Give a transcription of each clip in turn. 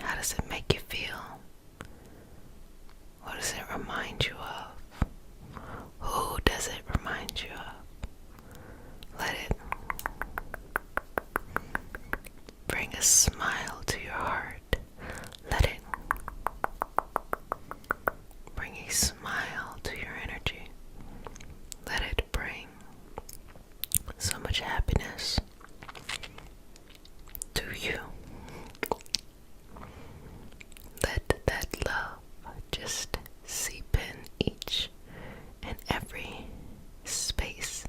How does it make you feel? What does it remind you of? Who does it remind you of? Let it bring a smile to your heart. Let it bring a smile to your energy. Let it bring so much happiness to you. Let that love just seep in each and every space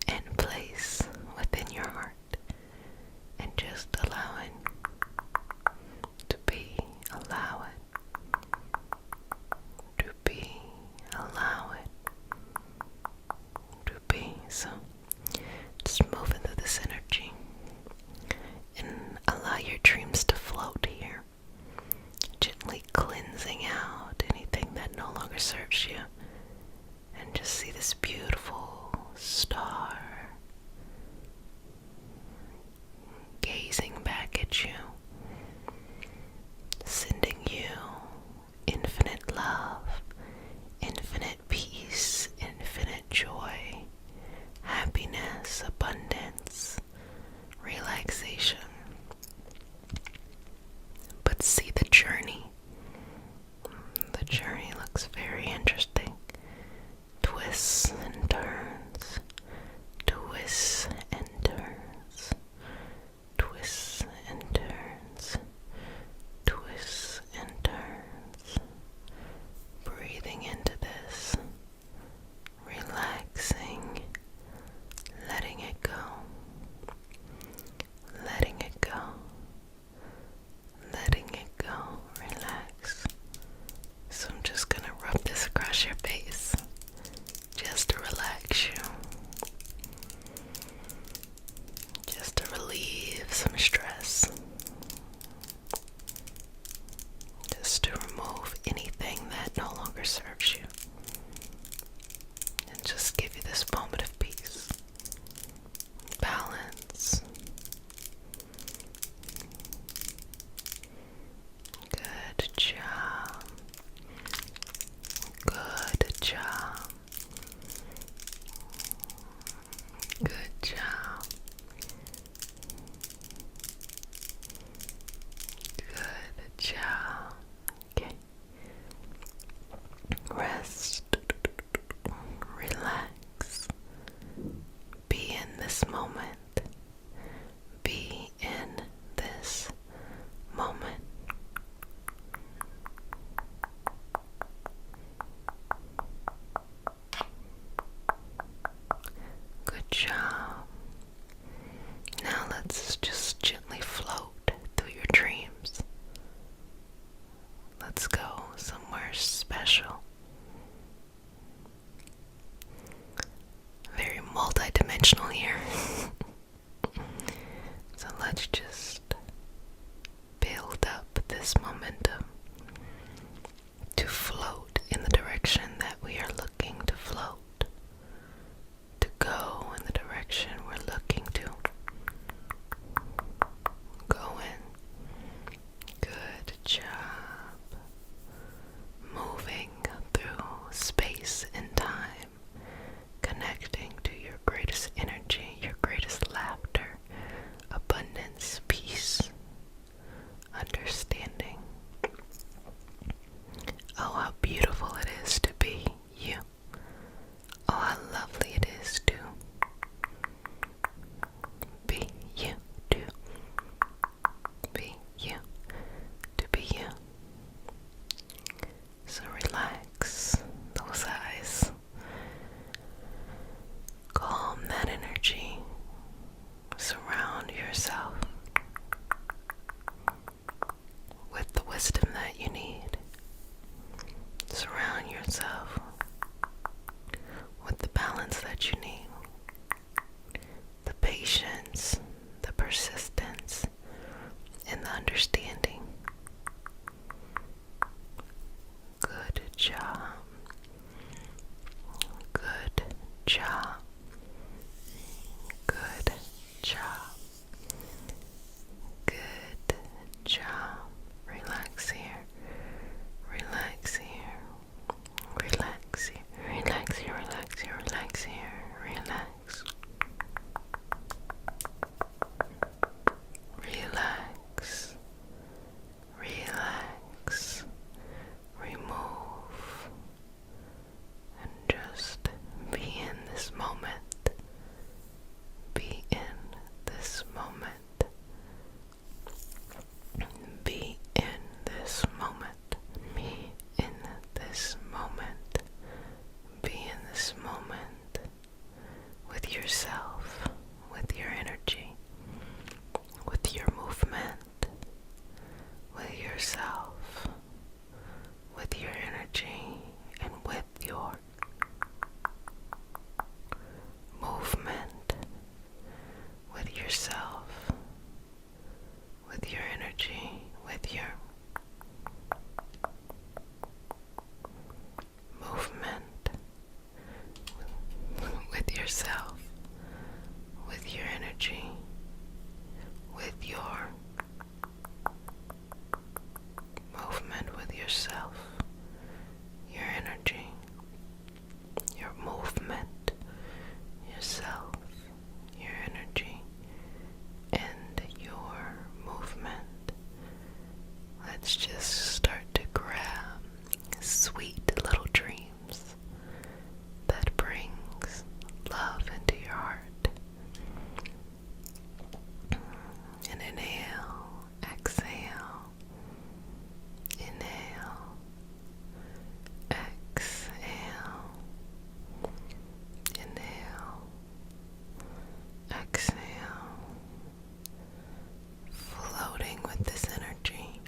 and place within your heart, and just allow it to be, allow it to be, allow it to be. So just move into this energy and allow your dreams to float here, gently cleansing out anything that no longer serves you, and just see this beautiful star gazing back at you, sending you infinite love, infinite peace, infinite joy, happiness, abundance, relaxation. But see the journey. The journey looks very interesting. Twists and turns, twists and turns, twists and turns, twists and turns. Breathing into this, relaxing, letting it go, letting it go, letting it go. Relax. So I'm just gonna rub this across your face just to relax you, just to relieve some stress, just to remove anything that no longer serves you, and just give you this moment of peace, balance. Good job. Good job. Good job. Good job. Okay. Rest. Relax. Be in this moment. Be in this moment. Good job. Now let's just gently float through your dreams. Let's go somewhere special. Very multi-dimensional here. So let's just build up this momentum to float in the direction that we are looking to float, to go in the direction we're looking to go in. Good job. Moving through space and time, connecting to your greatest energy, your greatest laughter, abundance, peace, understanding. Oh, how beautiful it is to be you. Oh, how lovely it is to be you, to be you, to be you. So relax those eyes. Calm that energy. Surround yourself yourself, with your energy, and with your movement, with yourself, with your energy, with your movement, with yourself, with your energy, with your movement, with yourself, your energy, your movement, yourself, your energy, and your movement. Let's just start to grab sweet little dreams that brings love into your heart. And inhale, exhale, inhale, exhale, inhale, exhale, floating with this energy,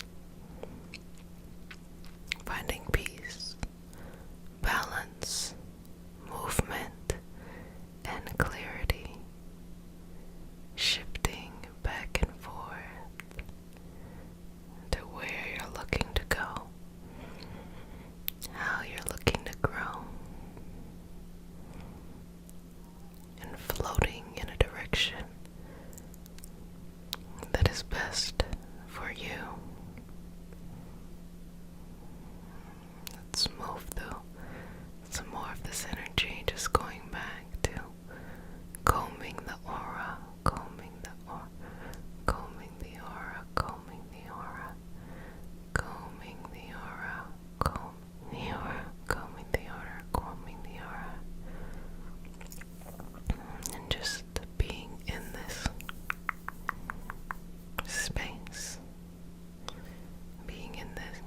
finding peace, balance, movement, and clarity, shifting back and forth to where you're looking to go, how you're looking to grow, and floating in a direction that is best for you. Let's move through some more of this energy, just going back to combing the aura, combing the aura, combing the aura, combing the aura, combing the aura, combing the aura, combing the aura, combing the aura, and just being in this space, being in this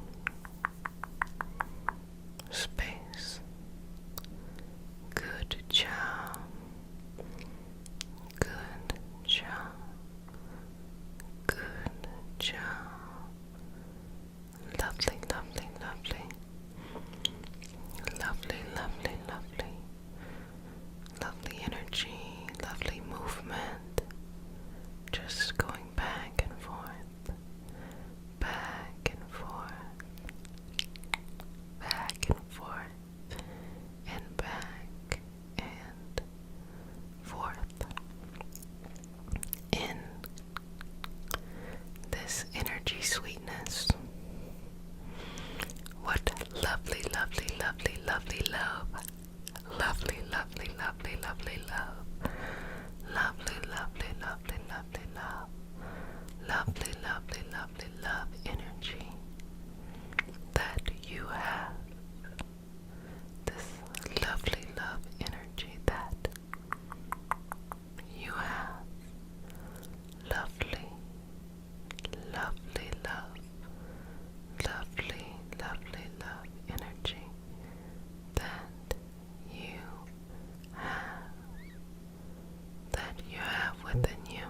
space. Good job. Good job. Good job. Lovely, lovely, lovely. Lovely, lovely, lovely. Lovely energy, lovely movement. Just going back and forth. Back and forth. Back and forth. And back and forth. In this energy sweetness. What lovely, lovely, lovely, lovely love. Lovely, lovely, lovely, lovely love. Lovely, lovely, lovely, lovely love. Lovely, lovely, lovely love energy that you have. This lovely love energy that you have. Lovely, lovely love. Lovely, lovely love energy that you have. That you have within you.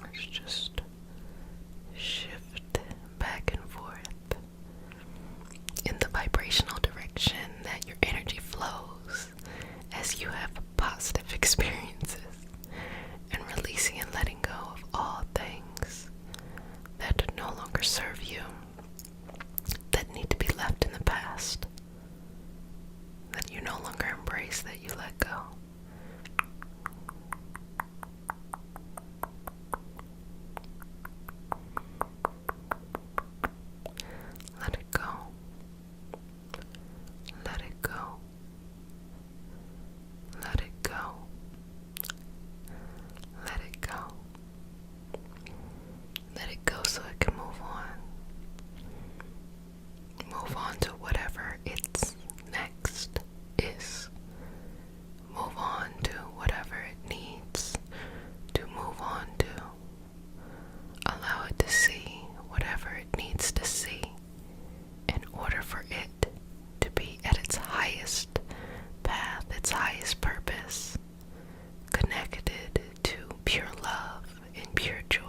Let's just shift back and forth in the vibrational direction that your energy flows as you have positive experiences, and releasing and letting go of all things that no longer serve you, that need to be left in the past, that you no longer embrace, that you let go. Let it go. Let it go. Let it go. Let it go. Let it go so it can move on. Move on to whatever its next is. Move on to whatever it needs to move on to. Allow it to see whatever it needs to see in order for it to be at its highest path, its highest purpose, connected to pure love and pure joy.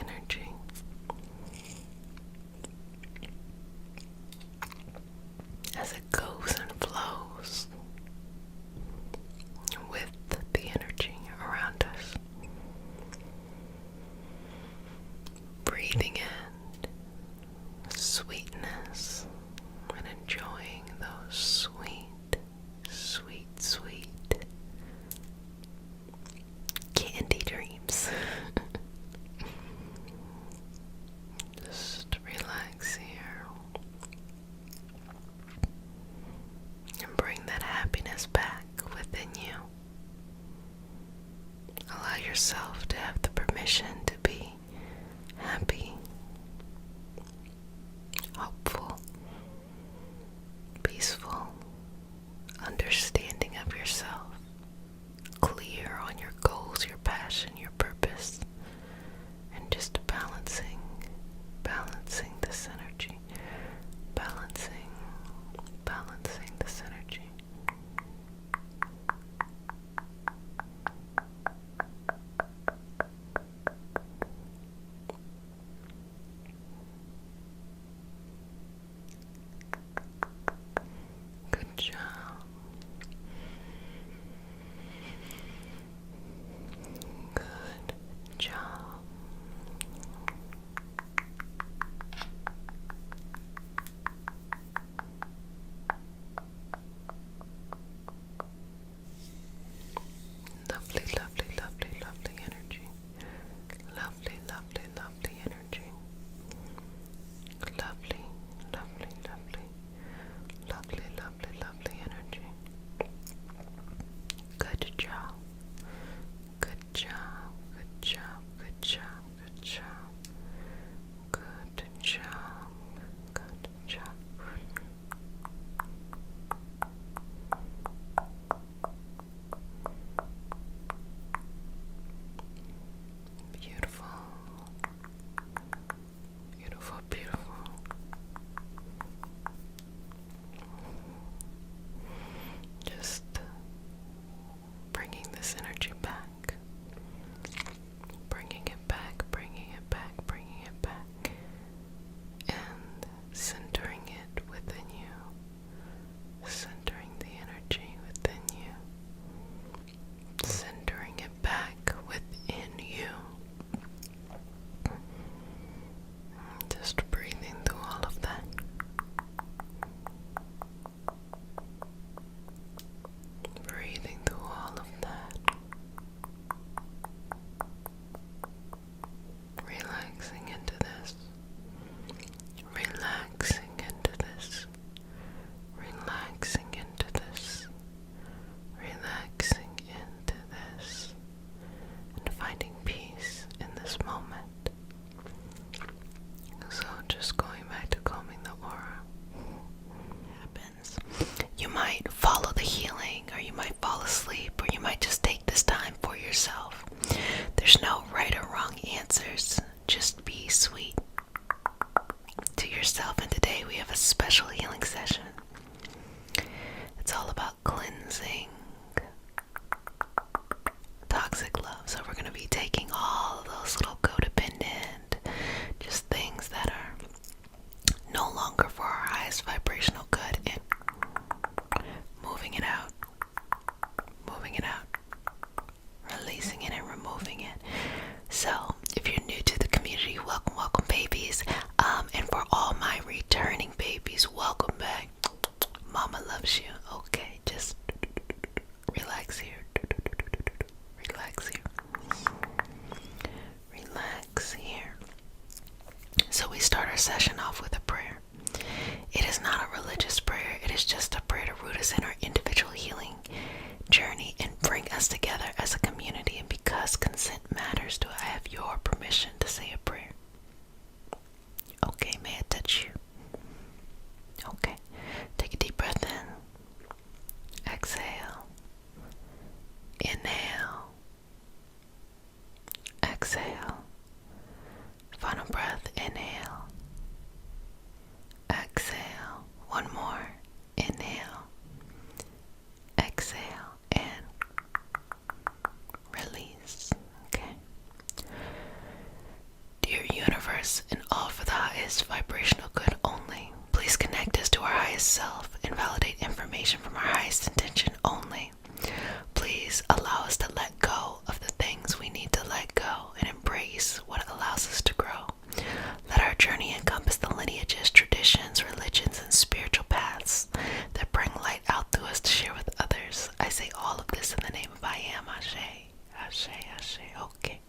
energy. As it goes and flows with the energy around us. Breathing in sweetness and enjoying those sweet, sweet, sweet candy dreams. Just relax here and bring that happiness back within you. Allow yourself to have the permission to be happy, hopeful, peaceful, understanding of yourself, clear on your goals, your passion, your purpose, and just balancing this energy, balancing this energy. Good job. Good job. Lovely, lovely, lovely, lovely energy. Lovely, lovely, lovely energy. Lovely, lovely, lovely, lovely, lovely, lovely energy. Good job. Good job. Good job. Good job. Good job. Good job. Good job. Beautiful. Beautiful, beautiful. Just bringing this energy back. Bringing it back, bringing it back, bringing it back. And centering it within you. Centering the energy within you. Centering it back within you. Just breathing through all of that. Breathing through all of that. Relaxing into this. Relaxing into this. Relaxing into this. Relaxing into this. And finding peace in this moment. So just going back to combing the aura. Happens. You might follow the healing, or you might fall asleep, or you might just take this time for yourself. There's no right or wrong answers. Just be sweet to yourself. And today we have a special healing session. It's all about cleansing toxic love. So we're going to be taking all of those little codependent, just things that are no longer for our highest vibrational good, and moving it out, releasing it and removing it. So if you're new to the community, welcome, welcome babies. And for all my returning babies, welcome back. Mama loves you. Okay, just relax here. Relax here. Relax here. So we start our session off with a prayer. It is not a religious prayer. It is just a prayer to root us in our individual healing journey and bring us together as a community. And because consent matters, do I have your permission to say a prayer? Okay, may I touch you? Okay. Take a deep breath in. Exhale. Inhale. Exhale. Final breath. Inhale. Exhale. One more. Inhale. Exhale. And release. Okay. us and all for the highest vibrational good only. Please connect us to our highest self and validate information from our highest intention only. Please allow us to let go of the things we need to let go and embrace what allows us to grow. Let our journey encompass the lineages, traditions, religions, and spiritual paths that bring light out through us to share with others. I say all of this in the name of I am. Ashe, Ashe, Ashe. Okay.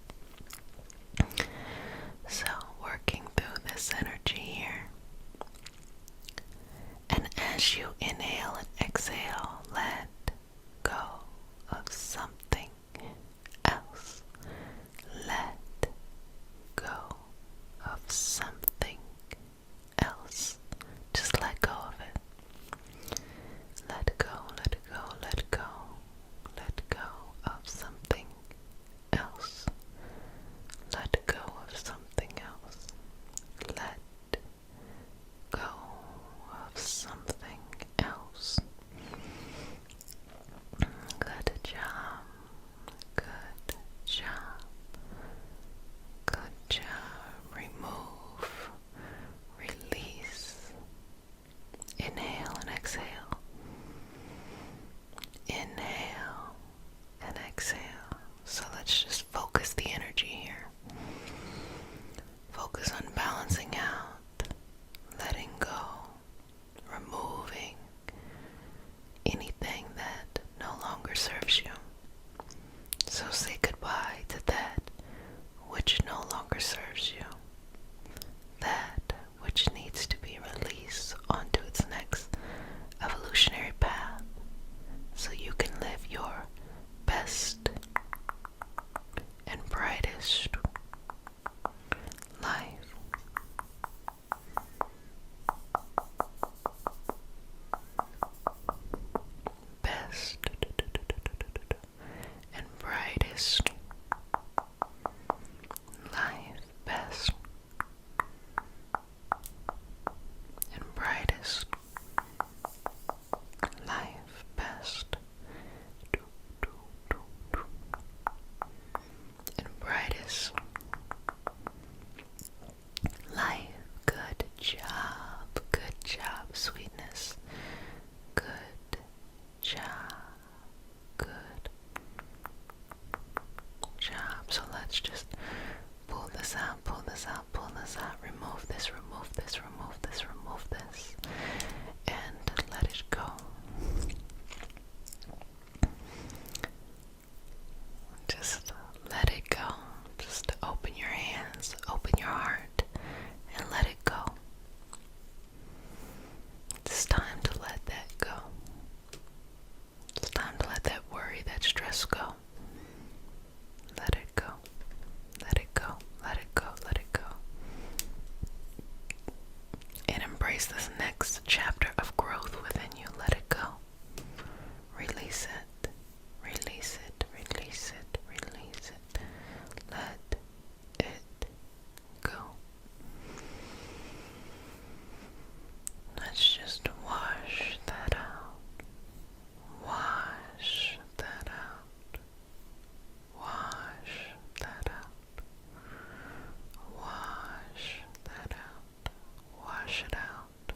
So, working through this energy here. And as you inhale and exhale, let go of something else. Let go of something else. Just let go of it. Let go, let go, let go. Let go of something else. Let go of something else. Let go of something else. Good job. Good job. Good job. Remove. Release. Inhale and exhale. Inhale and exhale. So let's just focus the energy here. Focus on balancing out, letting go, removing anything that no longer serves you. So say goodbye to that which no longer serves you, that which needs to be released onto its next evolutionary path so you can live your best and brightest life. Best and brightest life. Best and brightest life. Best and brightest life. Good job. Good job, sweetness. Good job. Good job. So let's just pull this out, pull this out, pull this out. Remove this, remove this, remove this, remove this. And let it go. Just let it go. Just open your hands, open your heart, and let it go. It's time to let that go. It's time to let that worry, that stress go. Let it go. Let it go. Let it go. Let it go. And embrace this next chapter of growth within you. Let it go. Release it. Release it. Release it. Release it. Let it go. Let's just wash that out. Wash that out. Wash that out. Wash that out. Wash it out.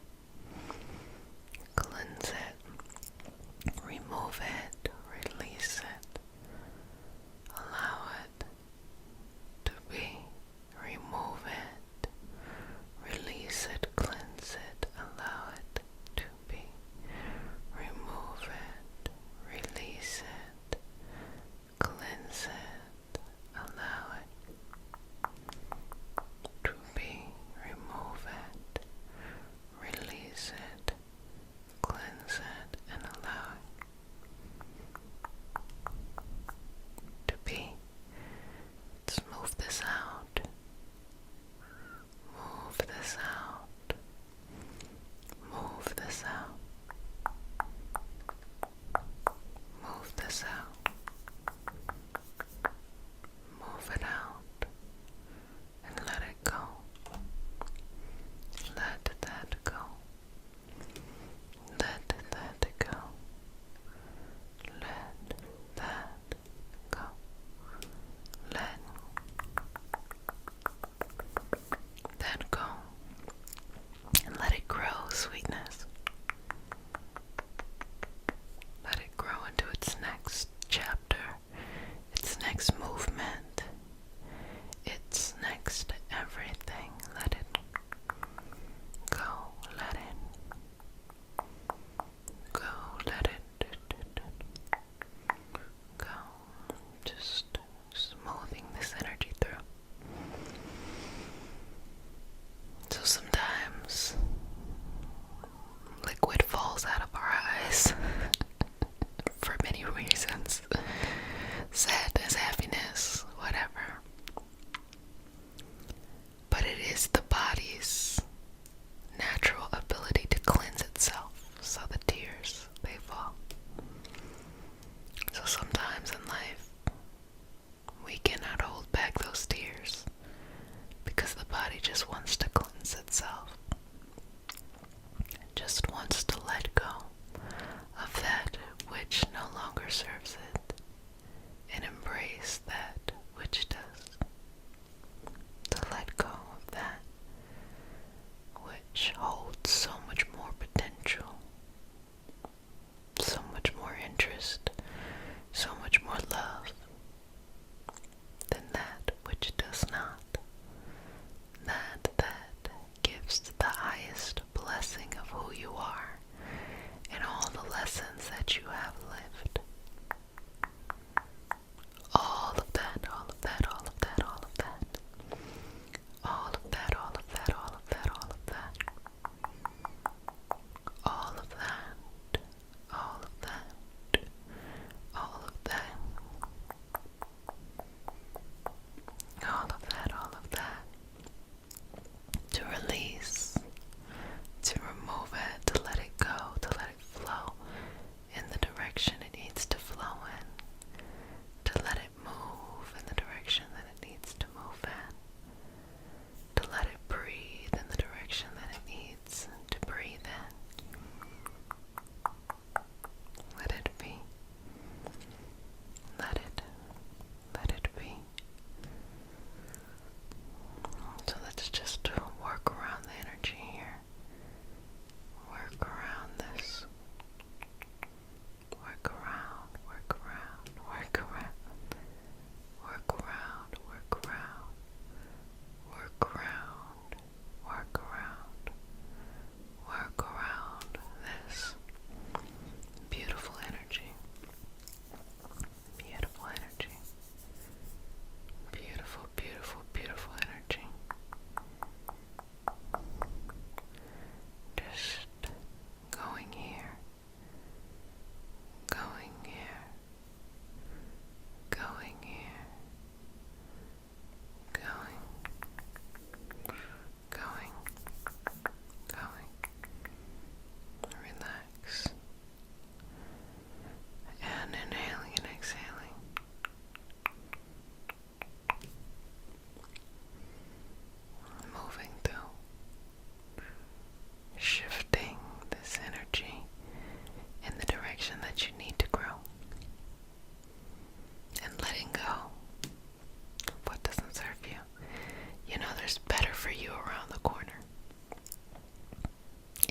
you around the corner.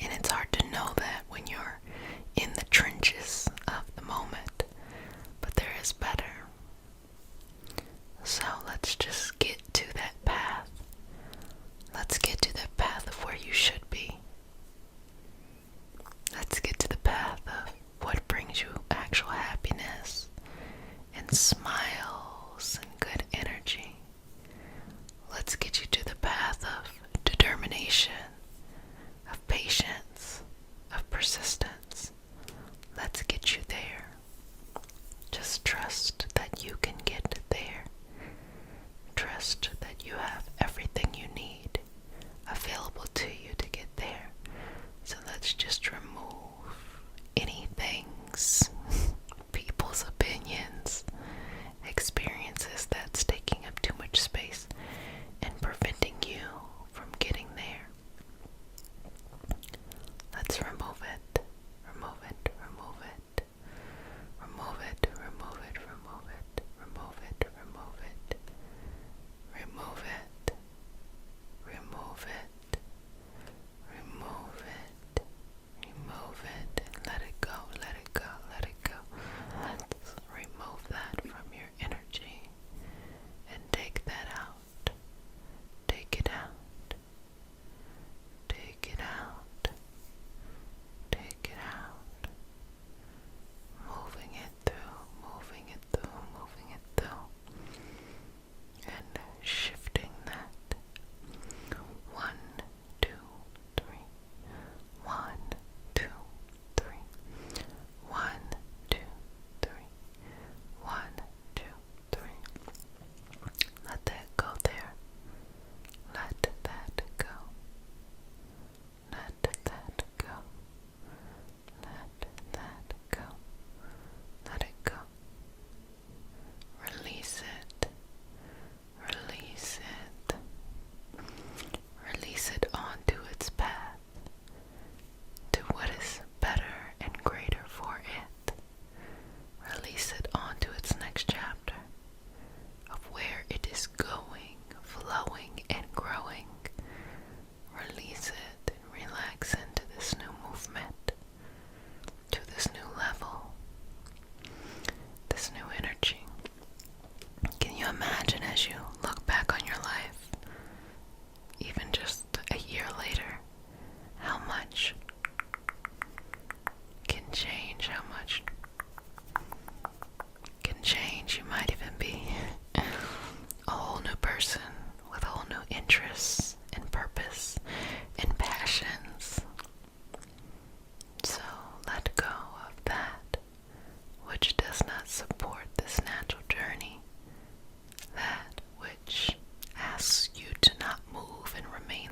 And it's hard to know that when you're in the trenches of the moment, but there is better. So let's just get to that path. Let's get to the path of where you should be. Let's get to the path of what brings you actual happiness and smiles and good energy. Let's get you to the path of determination, of patience, of persistence. Let's get you there. Just trust that you can get there. Trust that you have everything you need available to you to get there. So let's just remove any things, people's opinions, experiences that's taking up too much space and preventing you from getting there. Let's remove it, remove it, remove it, remove it, remove it, remove it, remove it, remove it, remove it, remove it, remove it, remove it, and let it go, let it go, let it go. Let's remove that from your energy and take that out. Take it out. Take it out. Take it out. Moving it through, moving it through, moving it through. And shifting that. 1, 2, 3. 1, 2, 3. 1, 2, 3. 1, 2, 3. Let that go there. Let that go. Let that go. Let that go. Let it go. Release it. Release it. Release it onto its path to what is better and greater for it. Release it onto its next chapter of where it is going, flowing, and growing. Release it and relax into this new movement, to this new level, this new energy. Can you imagine as you look back on your life, even just a year later, how much can change, how much can change? You might even be a whole new person with whole new interests and purpose and passions. So let go of that which does not support this natural journey, that which asks you to not move and remain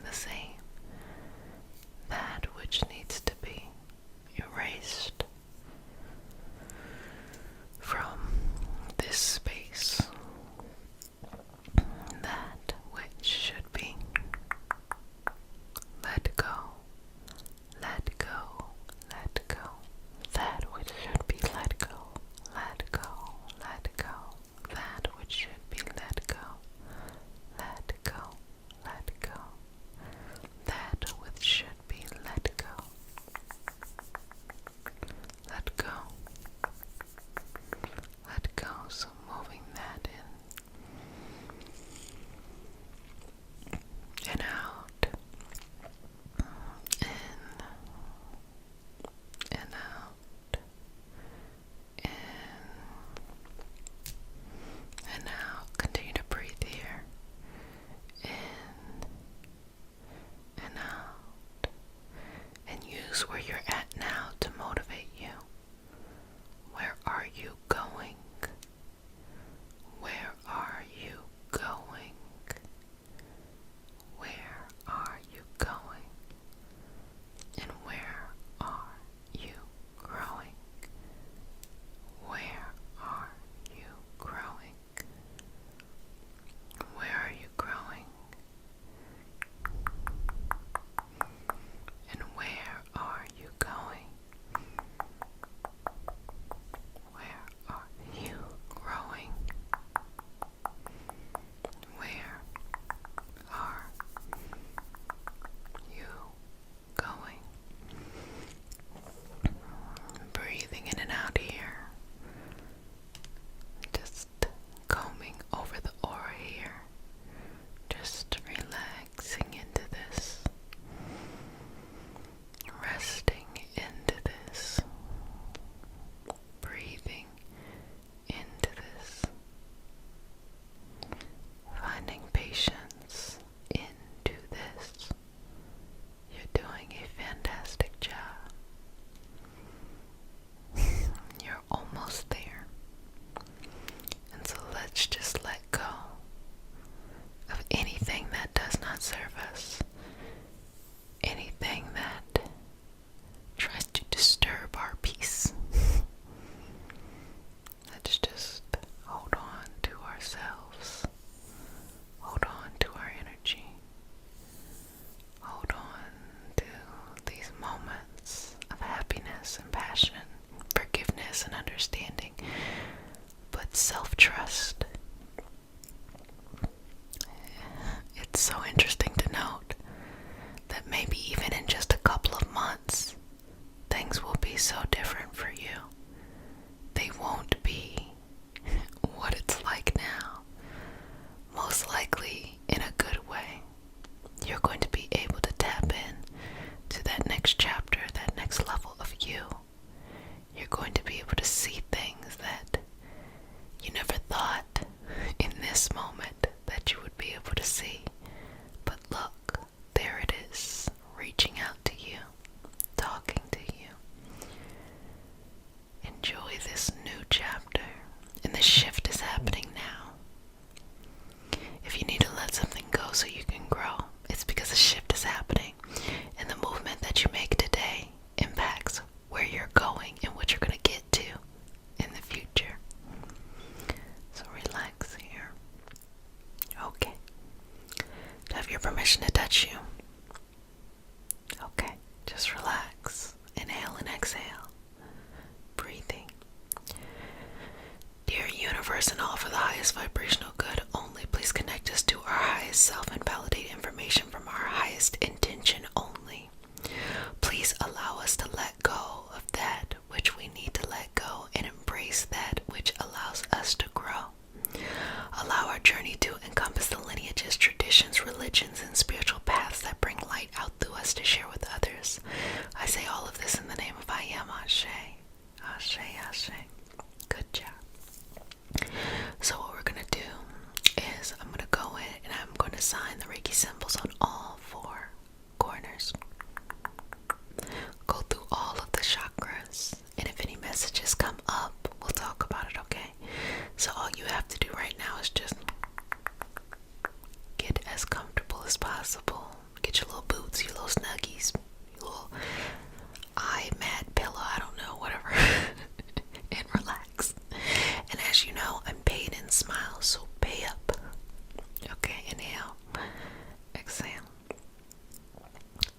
so interesting to note that maybe even in just a couple of months, things will be so different for you. They won't be what it's like now. Most likely in a good way. You're going to be able to tap in to that next chapter, that next level of you. You're going to be able to see things that you never thought in this moment that you would be able to see. But look, there it is, reaching out to you, talking to you. Enjoy this new chapter, and the shift is happening now. If you need to let something go so you can grow, it's because a shift is happening, and the movement that you make today impacts where you're going and what you're going to get to in the future. So relax here. Okay. Do I have your permission to touch you? Okay. Just relax. Inhale and exhale. Breathing. Dear universe and all for the highest vibrational good only, please connect us to our highest self and validate information from our highest intention only. Please allow us to let go of that which we need to let go and embrace that which allows us to grow. Allow our journey to encompass the lineages, traditions, religions, and spiritual paths that bring light out through us to share with others. I say all of this in the name of I am Ashe. Ashe, Ashe. Good job. So what we're going to do is I'm going to go in and I'm going to sign the Reiki symbols on all four corners. Go through all of the chakras, and if any messages come up, we'll talk about it, okay? So all you have to do right now is just get as comfortable as possible. Get your little boots, your little snuggies, your little eye mat pillow, I don't know, whatever, and relax. And as you know, I'm paid in smiles, so pay up. Okay, inhale, exhale.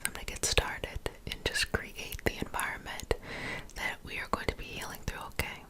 I'm going to get started and just create the environment that we are going to be healing through, okay?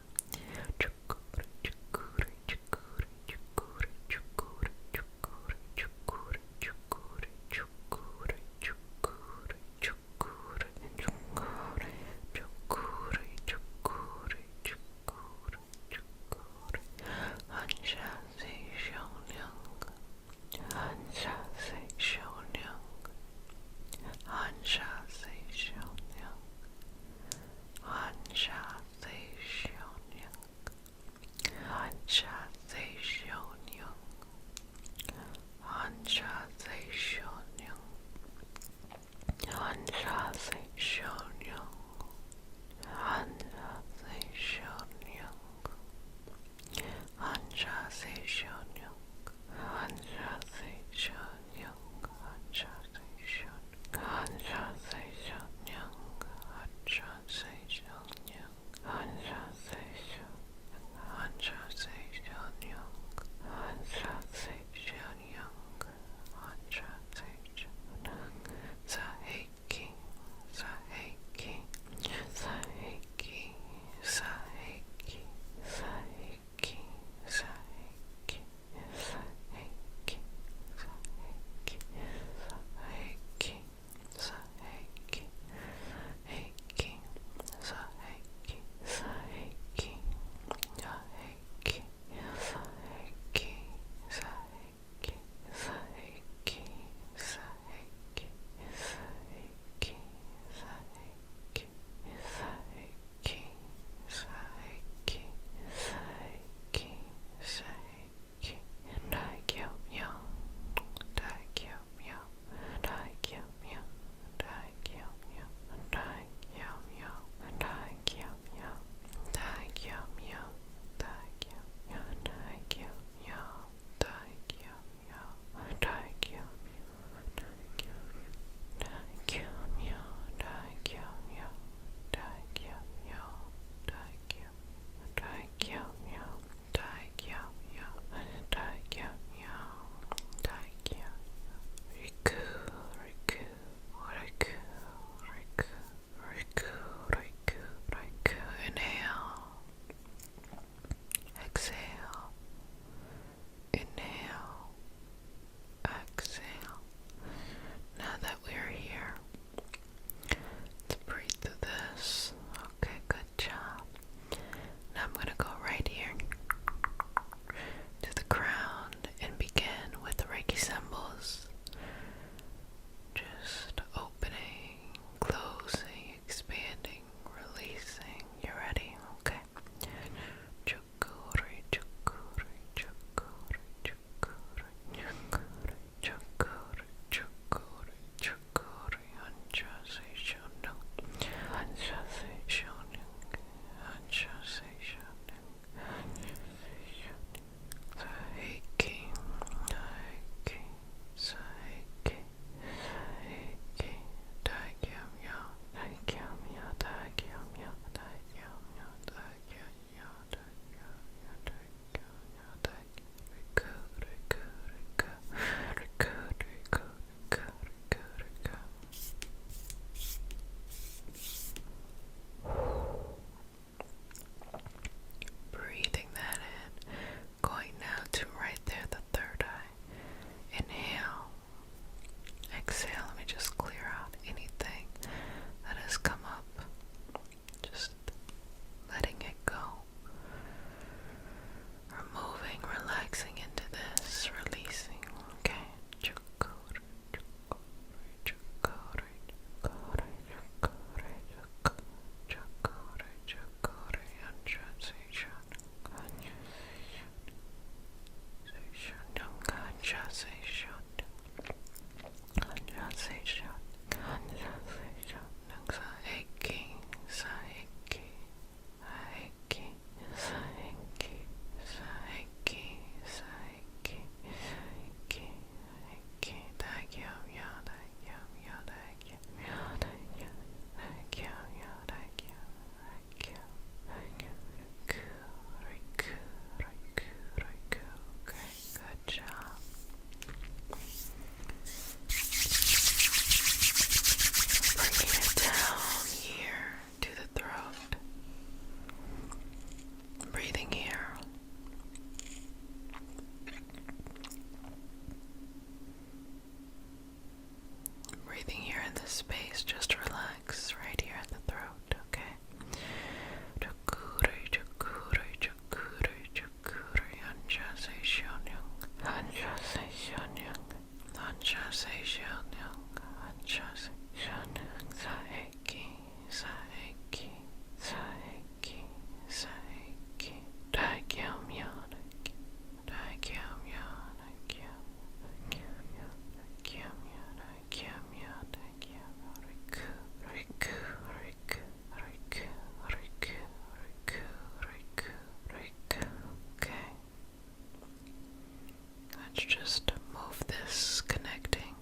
Let's just move this, connecting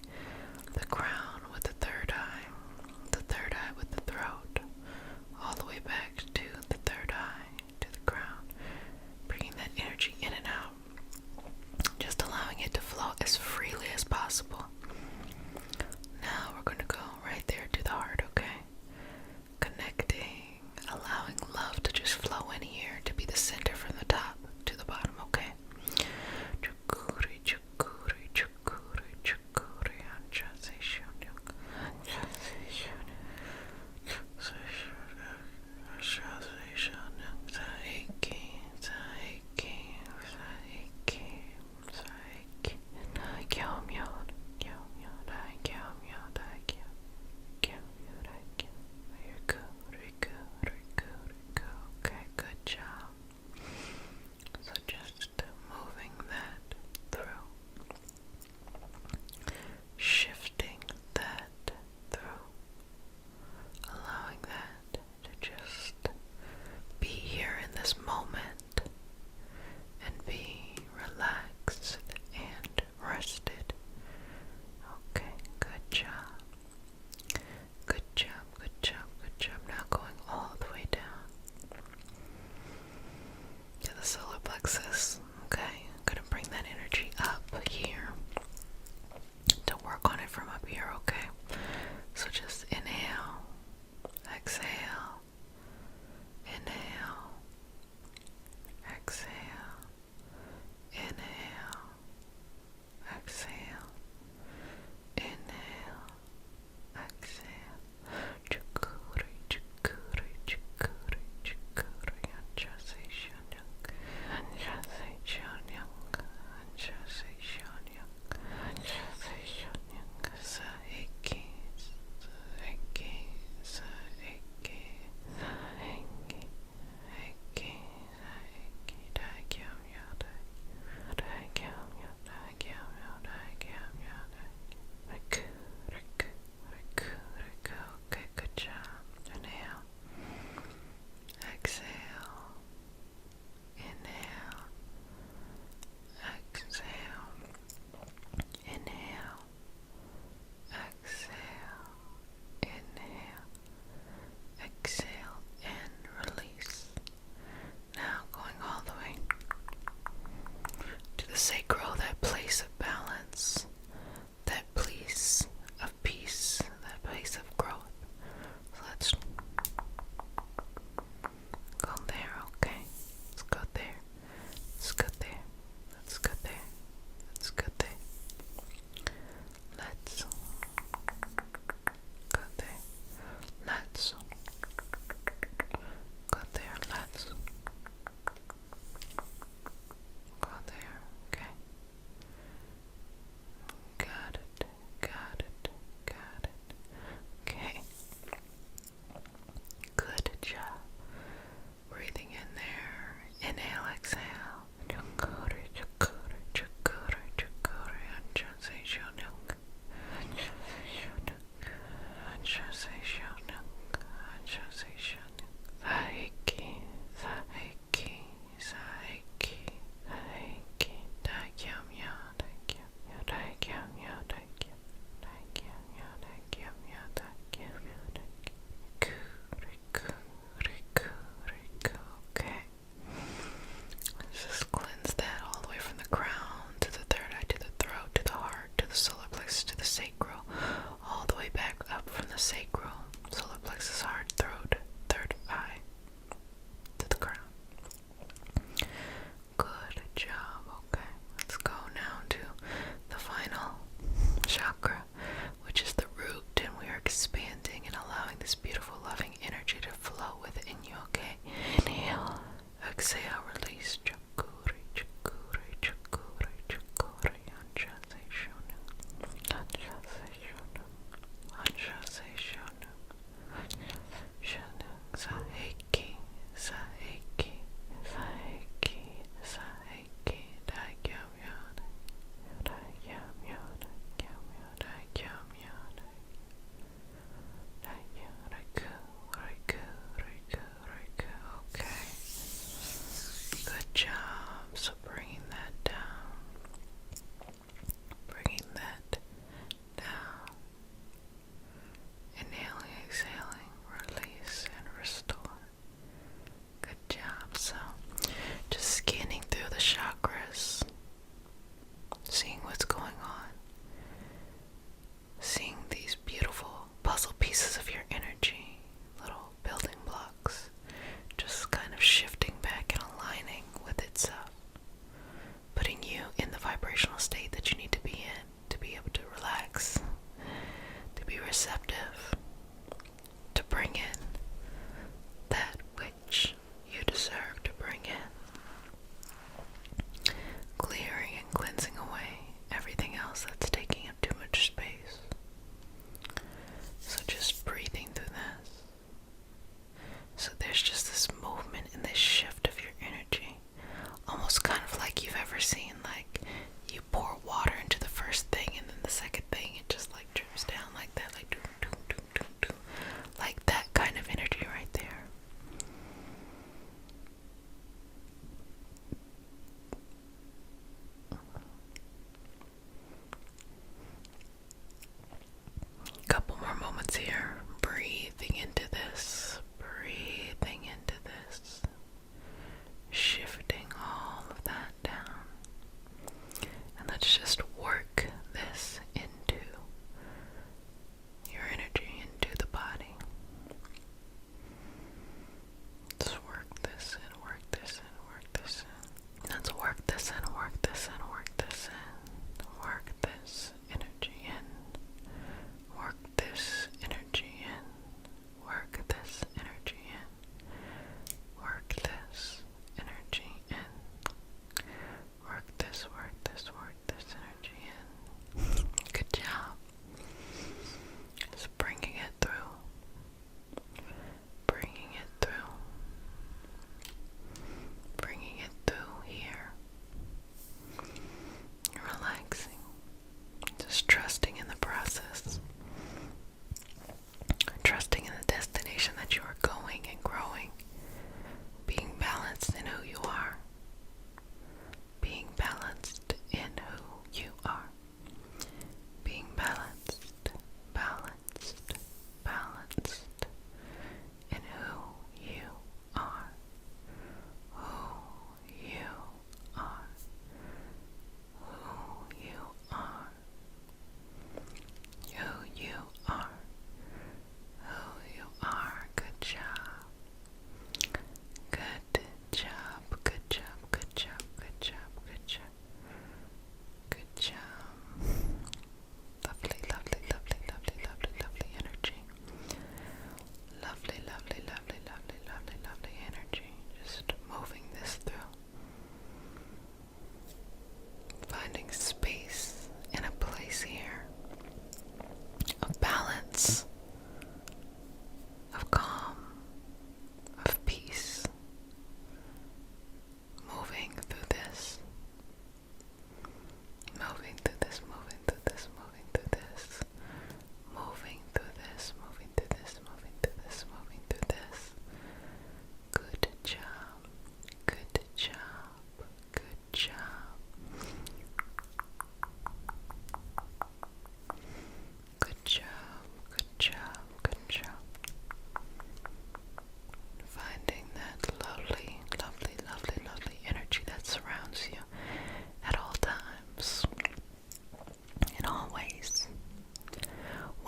the crown with the third eye with the throat, all the way back to the third eye, to the crown, bringing that energy in and out, just allowing it to flow as freely as possible. Now we're going to go right there to the heart, okay? Connecting, allowing love to just flow in here, to be the center from the top to the bottom, okay? Chukuri, chukuri, chukuri, chukuri, anjase shunyuk, anjase shunyuk, anjase shunyuk, saiki, saiki, saiki, saiki, nagyam yon, gyam yon, nagyam yon, nagyam, gyam yon, nagyam. You're good, you're good, you're good, you're good. Okay, good job. So just moving that through, shifting that through, allowing that to just be here in this moment and be relaxed and rested. Okay, good job. Good job, good job, good job. Now going all the way down to the solar plexus. Okay, I'm gonna bring that energy up here to work on it from up here, okay? So just inhale, exhale, inhale, exhale, inhale, exhale, inhale, exhale. Chukuri, chukuri, chukuri, chukuri, anjase shunyuk, anjase shunyuk, anjase shunyuk, anjase shunyuk, saiki, saiki, saiki, saiki, saiki, saiki, dagyam yodai, dagyam yodai, dagyam yodai, dagyam yodai. Riku, riku, riku, riku. Okay, good job. Inhale. Exhale. Inhale. Exhale. Inhale. Exhale. Inhale. Exhale and release. Now going all the way to the sacral, that place of balance, that place of peace, that place of growth. So let's go there, okay? Let's go there. Let's go there. Let's go there. Let's go there. Let's go there. Let's go there. Let's go there, okay? Got it, got it, got it. Okay. Good job. Breathing in there. Inhale, exhale. Chukuri, chukuri, chukuri, chukuri, anjase shunyuk, anjase shunyuk, anjase shunyuk, anjase shunyuk. Saiki, saiki, saiki, saiki, dagyam ya, dagyam ya, dagyam ya, dagyam, dagyam ya, dagyam ya, dagyam ya, dagyam. Riku, riku, riku, okay. Let's just cleanse that all the way from the crown to the third eye, to the throat, to the heart, to the solar plexus, to the sacral, all the way back up from the sacral, solar plexus, heart, throat, third eye, to the crown. Good job, okay. Let's go now to the final chakra, which is the root, and we are expanding and allowing this beautiful, loving energy to flow within you, okay? Inhale, exhale, release. Chukuri, chukuri, chukuri, chukuri, anjase shunyuk, anjase shunyuk.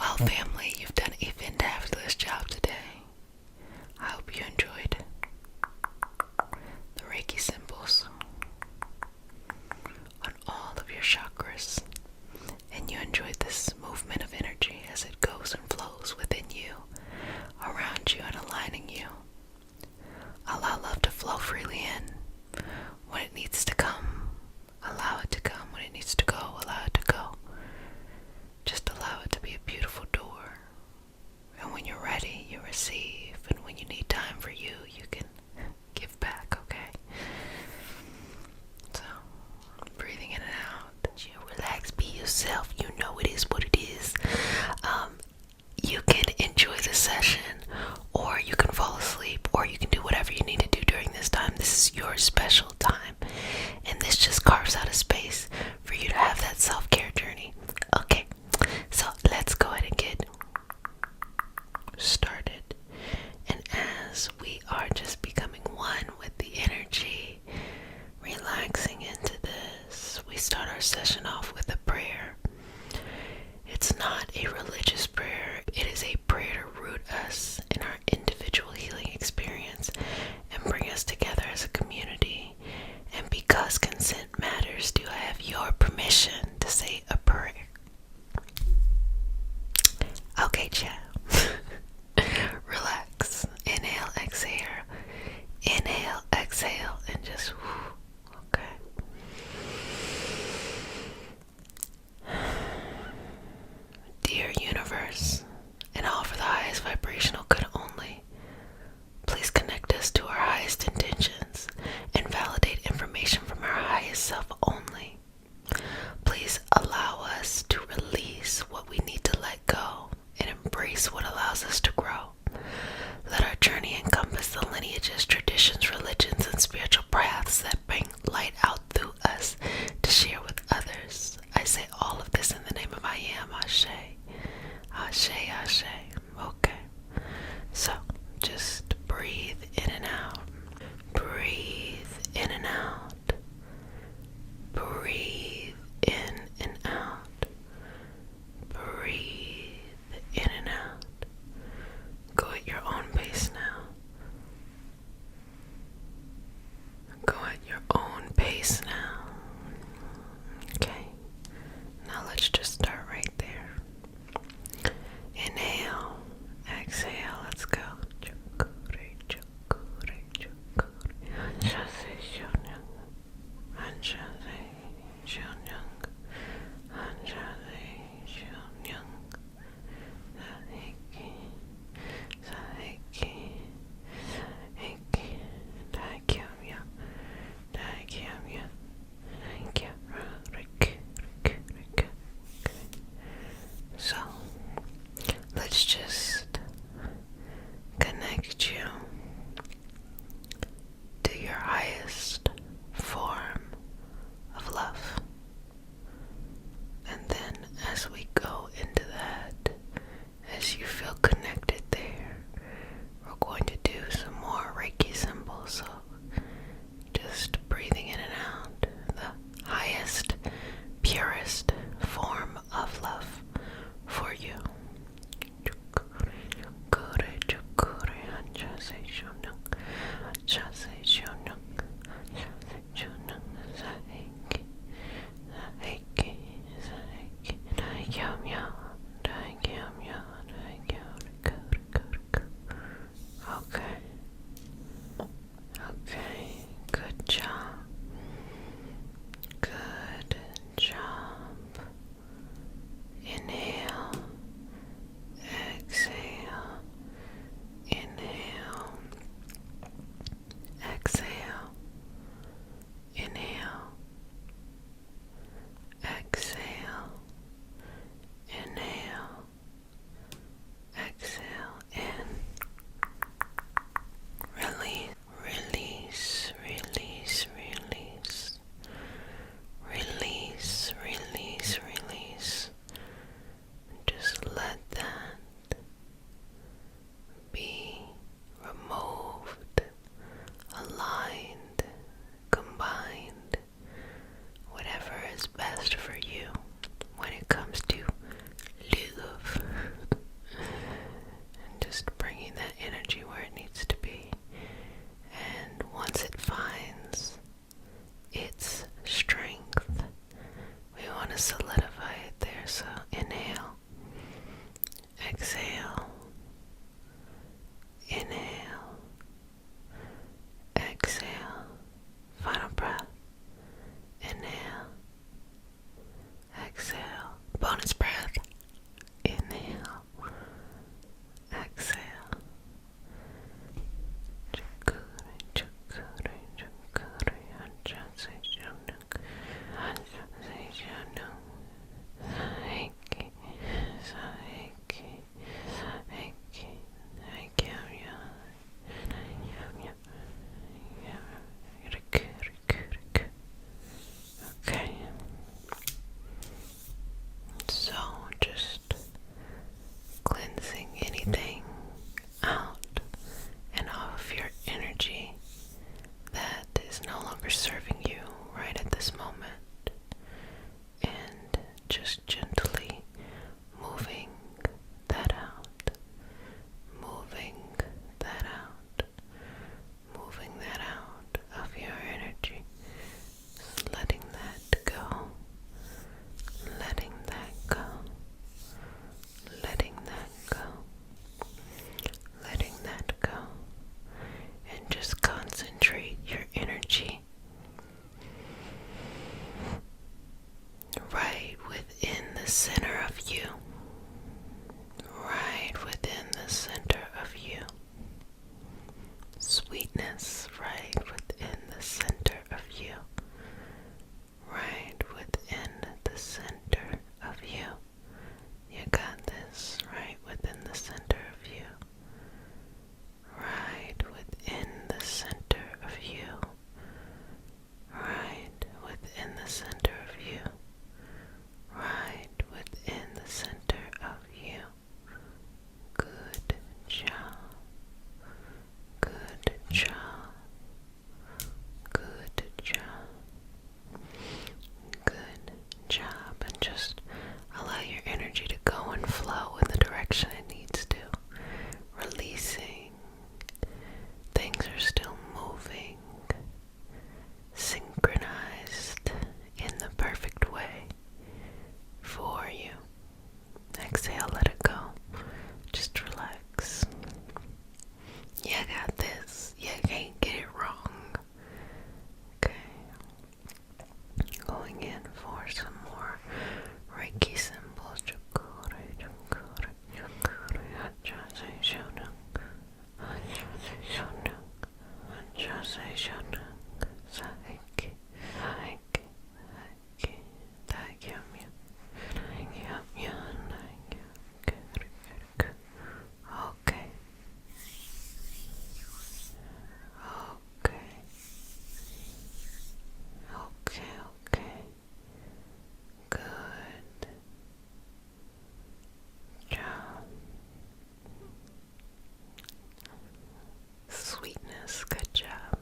Well, family, you've done a fantabulous job today. I hope you enjoyed the Reiki symbols on all of your chakras, and you enjoyed this movement of energy as it goes and flows within you, around you, and aligning you. Allow love to flow freely in when it needs to come. Allow it to come when it needs to go. Allow it to go. Just allow it to be a beautiful door. And when you're ready, you receive. And when you need time for you, you can give back, okay? So, breathing in and out. You relax, be yourself. You know it is what it is. You can enjoy the session, or you can fall asleep, or you can do whatever you need to do during this time. This is your special time, and this just carves out a space for you to have that self-care journey. Okay, so let's go ahead and get started. And as we are just becoming one with the energy, relaxing into this, we start our session off with a prayer. It's not a religious prayer. It is a prayer to root us in our individual healing experience and bring us together as a community. And because consent matters, do I have your permission to say a prayer? Okay, child. Relax. Inhale, exhale. Inhale, exhale, and just whew, okay. Dear universe, and all for the highest vibrational good only, please connect us to our highest intentions and validate information from our highest self only. Please allow us to release what we need to let go and embrace what allows us to grow. Let our journey encompass the lineages, traditions, religions, and spiritual paths that bring light out through us to share with others. I say all of this in the name of I Am, Ashe. Ashe, Ashe. Okay. So, just breathe in and out. Breathe in and out. Breathe in and out. Breathe in and out. Go at your own pace now. Go at your own pace now. Okay. Now let's just start right there. Inhale. Exhale. Let's go. So, let's just connect you to your highest form of love. And then as we go into that, as you feel connected there, we're going to do some more Reiki symbols. So just breathing in and out, the highest, purest form of love for you. Exhale. Inhale. Exhale. Final breath. Inhale. Exhale. Bonus breath. Inhale. Exhale. Okay. So just cleansing anything out and off your energy that is no longer serving you right at this moment, and just gently moving that out, moving that out, moving that out of your energy, just letting that go, letting that go, letting that go, letting that go, and just concentrate your energy right within the center of you, right within the center of you. Sweetness right within the center of you, right within the center of you. You got this, right within the center of you, right within the center of you, right within the center of you, right within the center of you. Good job. Good job. Good job. Good job. And just allow your energy to go and flow in the direction it needs to. Releasing. Things are still moving. Synchronized in the perfect way for you. Exhale, let it go. Just relax. You got this. You can't get it wrong. Okay. Going in for some more Reiki symbols. Chakra, chakra, chakra, Ajase Shonung, Ajase Shonung, Ajase Shonung, Saiki, Saiki, Saiki, Tagyamya, Tagyamya, Tagyamya. Okay. Okay. Good job. Sweetness, good job.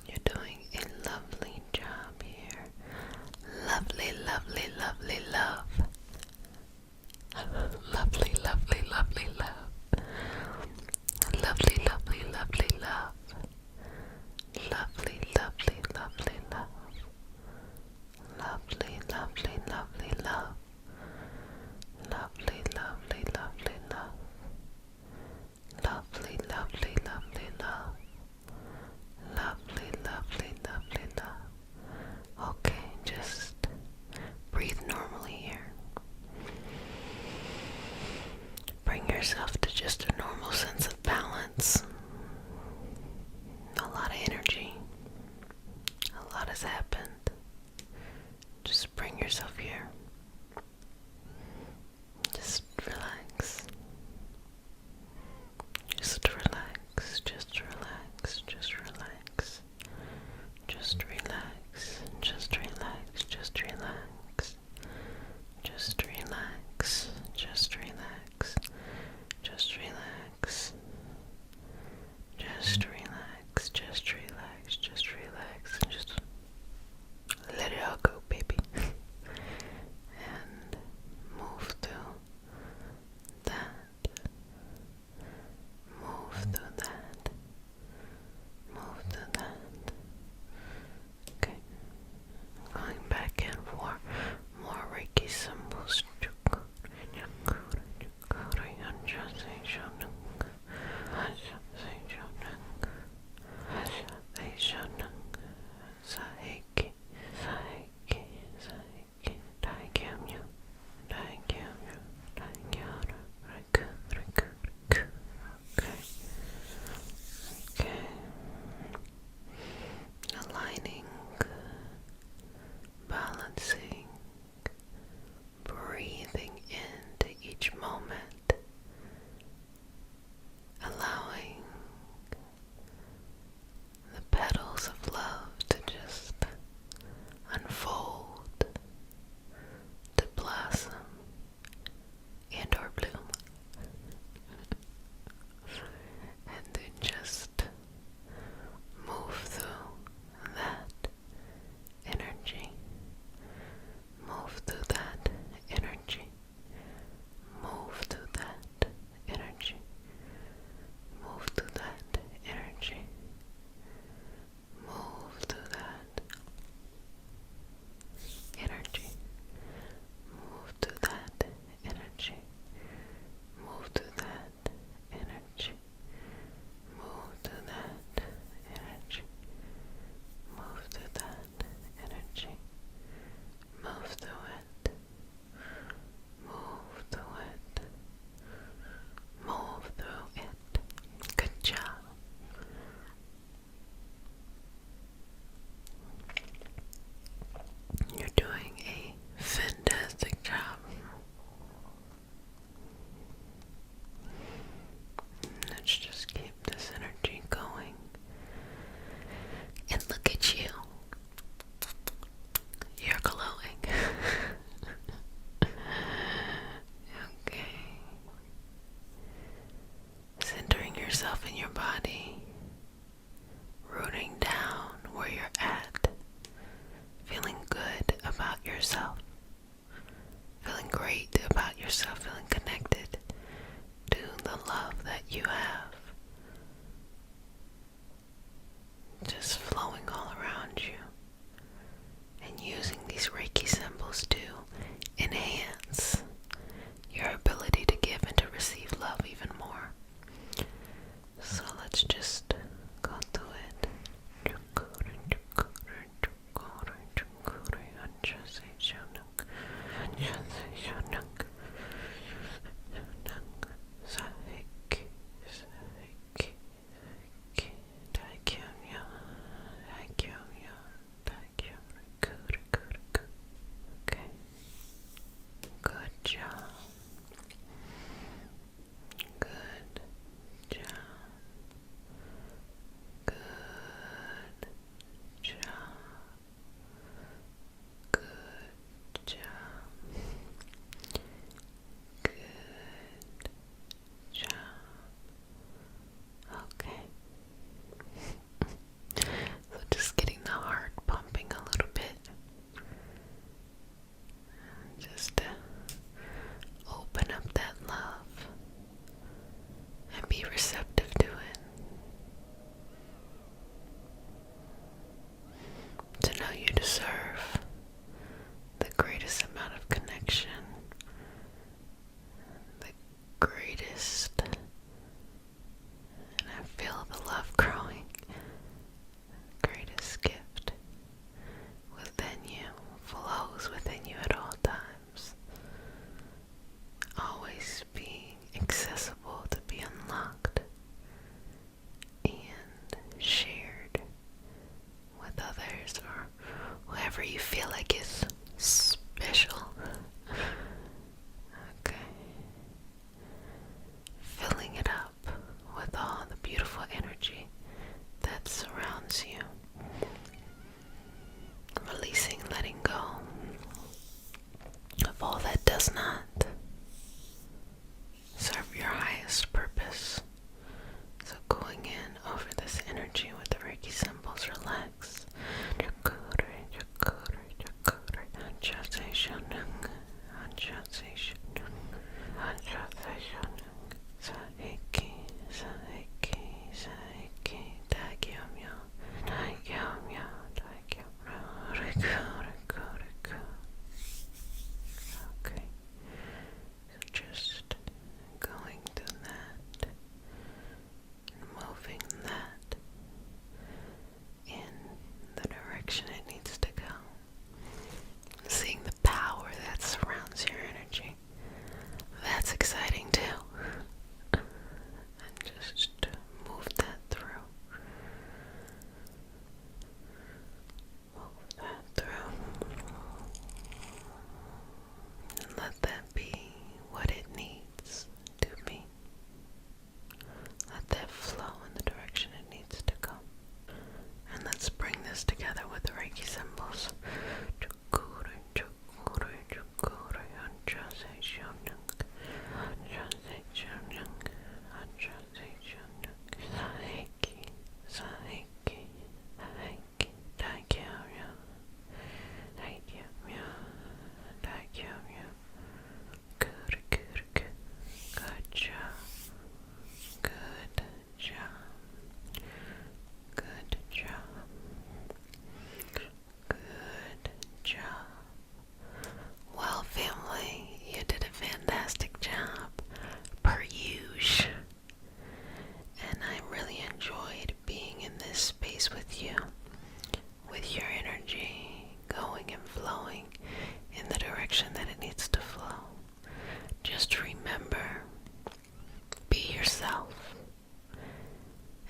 You're doing a lovely job here. Lovely, lovely, lovely love. Lovely, lovely, lovely love. Lovely, lovely, lovely love. Lovely, lovely, lovely love. Lovely, lovely, lovely love. Lovely, lovely, lovely love. Lovely, lovely, lovely love. Lovely, lovely, lovely love. Okay, just breathe normally here. Bring yourself to just a normal sense of balance. A lot of energy. A lot has happened. Just bring yourself here. Just relax. Just relax. Just relax. Just relax. Just relax. Just relax. Just relax. Just relax. Just relax. Just relax. yourself in your body, rooting down where you're at, feeling good about yourself, feeling great about yourself, feeling connected to the love that you have, just flowing all around you, and using these Reiki symbols to enhance your ability to give and to receive love even more. So let's just go through it. Okay. Good job. Good job. Good job. Good job. Good job. Okay. So just getting the heart pumping a little bit. Just to open up that love and be receptive to it. To know you deserve the greatest amount of connection, the greatest, and I feel the love growing, greatest gift within you, flows within you at all times, always being accessible to be unlocked and shared with others or whoever you feel like is special. Okay. Filling it up with all the beautiful energy that surrounds you. Releasing, letting go of all that does not serve your highest purpose. So going in over this energy with the Reiki symbols, relax. Okay, so just going through that and moving that in the direction it needs to go. Seeing the power that surrounds your energy. That's exciting too. And just move that through. Move that through. And let that be what it needs to be. Let that flow in the direction it needs to go. And let's bring this together with the Reiki symbols. Good job. Good job. Good job. Good job. Well, family, you did a fantastic job, per usual. And I really enjoyed being in this space with you, with your energy going and flowing in the direction that it needs to flow. Just remember, be yourself,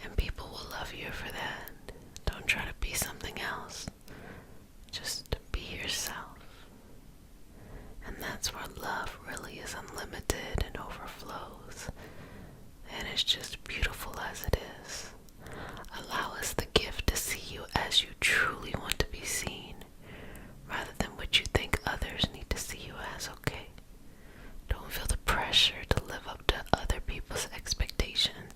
and people will love you for that. Don't try to be something else. Just be yourself. And that's where love really is unlimited and overflows. And it's just beautiful as it is. Allow us the gift to see you as you truly want to be seen, rather than what you think others need to see you as, okay? Don't feel the pressure to live up to other people's expectations.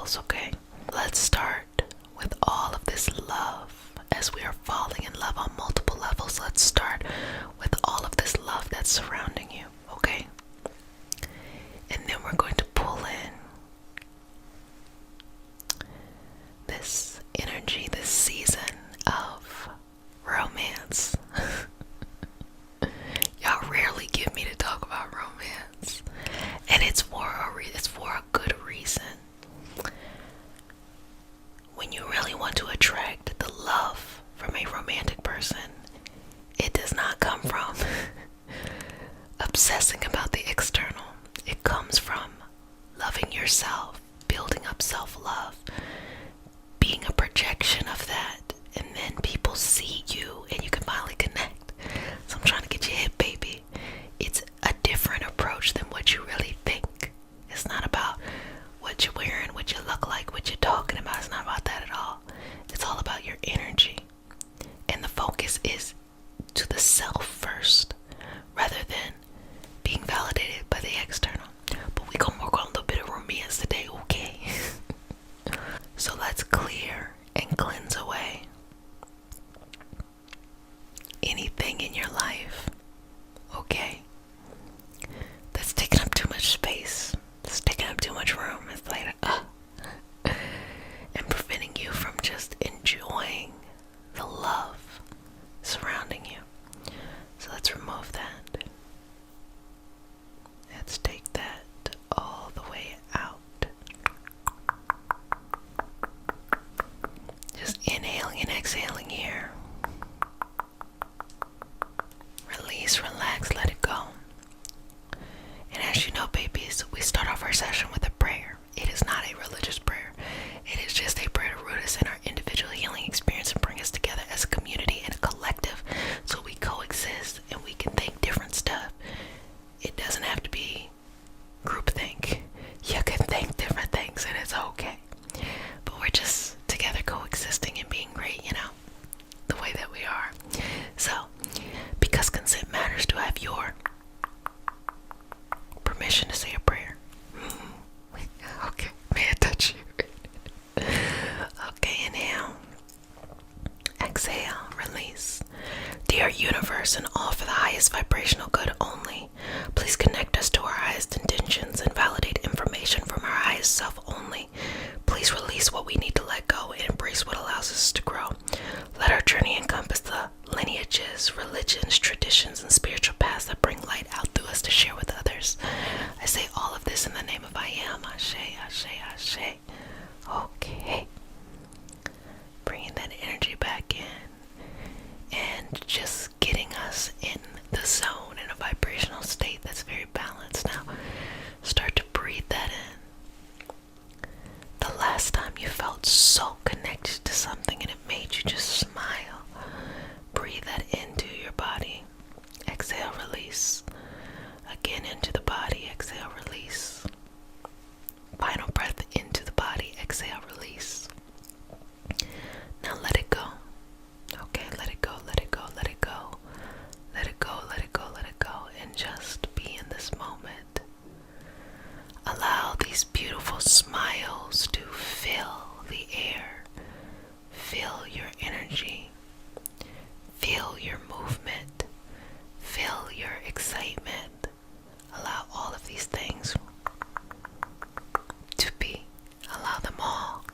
levels, okay? Let's start with all of this love. As we are falling in love on multiple levels, let's start with all of this love that's surrounding you, okay? And then we're going to pull in this energy, this season of romance. Y'all rarely get me to talk about romance, and it's for a good reason. When you really want to attract the love from a romantic person, it does not come from obsessing about the external. It comes from loving yourself, building up self-love, being a projection of that, and then people see you and you can finally connect. So I'm trying to get you hip, baby. It's a different approach than what you really think. It's not about what you're wearing, what you look like, what you're talking about. It's not about that at all. It's all about your energy. And the focus is to the self first, rather than being validated by the external. But we gonna work on a little bit of romance today, okay? So let's clear and cleanse away anything in your life, okay, that's taking up too much space. It's taking up too much room. It's like, and preventing you from just enjoying the love surrounding you. So let's remove that. Let's take that all the way out. Just inhaling and exhaling here. Release, relax, let it go. And as you know, babies, we start off our session with a prayer. It is not a religious prayer. It is just a prayer to root us in our individual healing experience and bring us together as a community and a collective so we coexist and we can think different stuff. It doesn't have to be groupthink. You can think different things and it's okay. But we're just together coexisting and being great, you know, the way that we are. So, because consent matters, do I have your permission to say a prayer? Okay, may I touch you? Okay, inhale. Exhale, release. Dear universe and all for the highest vibrational good only, please connect us to our highest intentions and validate information from our highest self only. Please release what we need to let go and embrace what allows us to grow. Let our journey encompass the lineages, religions, traditions, and spiritual paths that bring light out through us to share with others. I say all of this in the name of I am. Ashe, ashe, ashe. Okay. Bringing that energy back in and just getting us in the zone, in a vibrational state that's very balanced. Now, start to breathe that in. The last time you felt so connected to something and it made you just smile, breathe that into your body. Exhale, release. Again into the body, exhale, release. Final breath into the body, exhale, release. Now let it go. Okay, let it go, let it go, let it go. Let it go, let it go, let it go. And just be in this moment. Allow these beautiful smiles to fill the air. Feel your energy. Feel your movement. Feel your excitement. Allow all of these things to be. Allow them all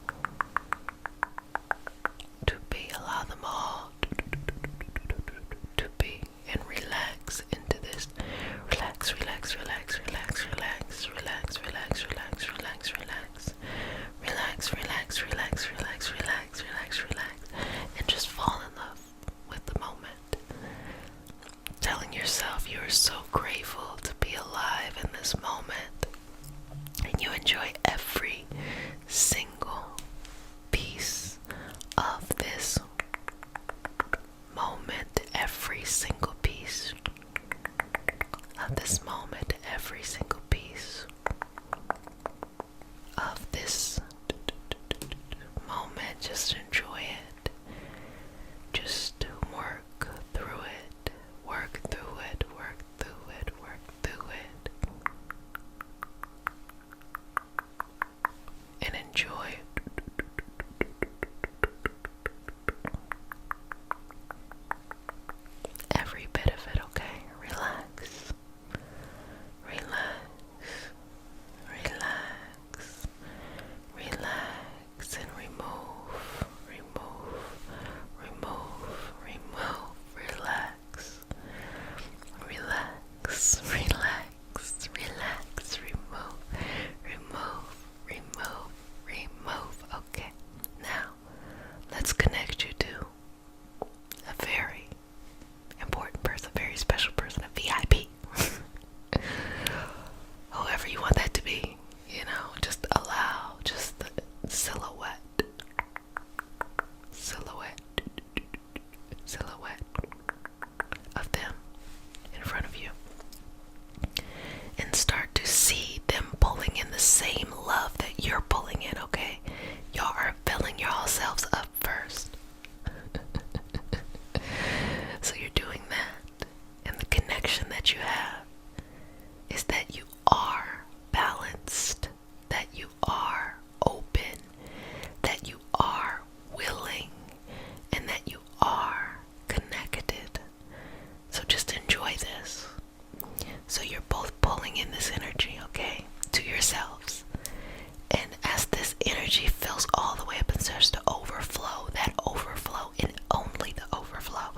energy fills all the way up and starts to overflow. That overflow, and only the overflow,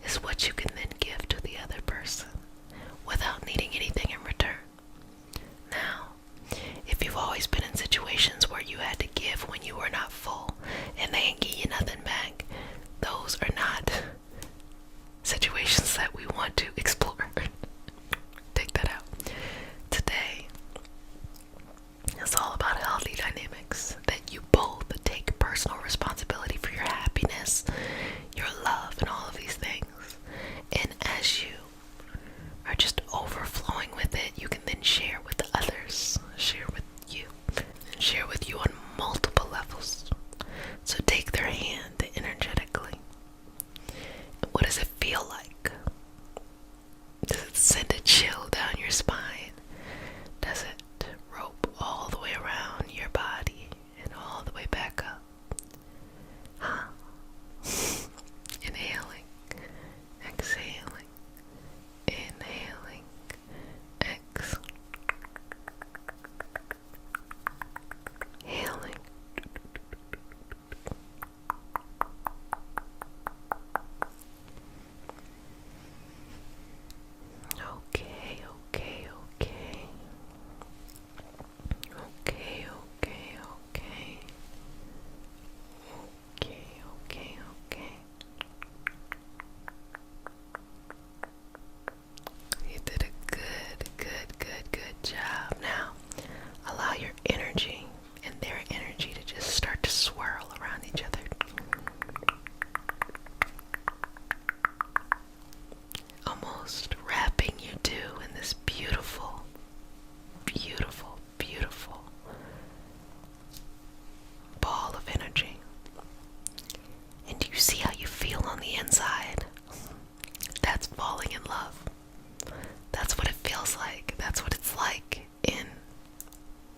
is what you can then give to the other person without needing anything in return. Now, if you've always been in situations where you had to give when you were not full and they ain't give you nothing back, those are not situations that we want to explore. Take that out. Today, it's all about healthy dynamics, that you both take personal responsibility for your happiness, your love, and all of these things. And as you are just overflowing with it, you can then share with others, share with you, and share with you on multiple levels. So take their hand energetically. What does it feel like? Does it send a chill down your spine? Does it rope all the way around your body and all the way back up? Huh? Inhaling, exhaling, inhaling, exhaling. Okay, okay, okay. Okay, okay, okay. Okay, okay, okay. You did a good job. Now, allow your energy and their energy to just start to swirl around each other. Almost wrapping you two in this beautiful, beautiful, beautiful ball of energy. And do you see how you feel on the inside? That's falling in love. That's what it feels like. That's what it's like in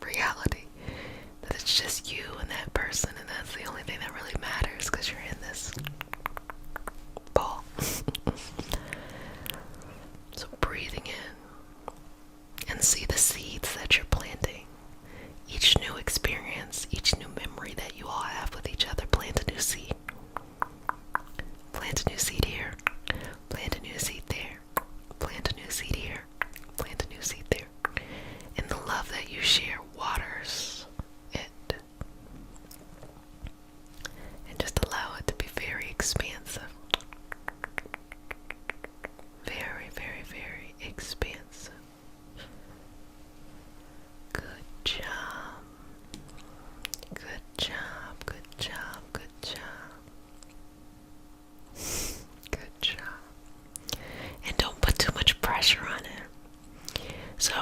reality. That it's just you and that person, and that's the only thing that really matters, because you're in this ball. So breathing in and see the seeds that you're planting. Each new experience, each new memory that you all have with each other, plant a new seed. Plant a new seed here. Plant a new seed there. Plant a new seed here. Plant a new seed there. And the love that you share waters it. And just allow it to be very expansive. Very, very, very expansive. Good job. Good job. Good job. Good job. Good job. And don't put too much pressure on it. So,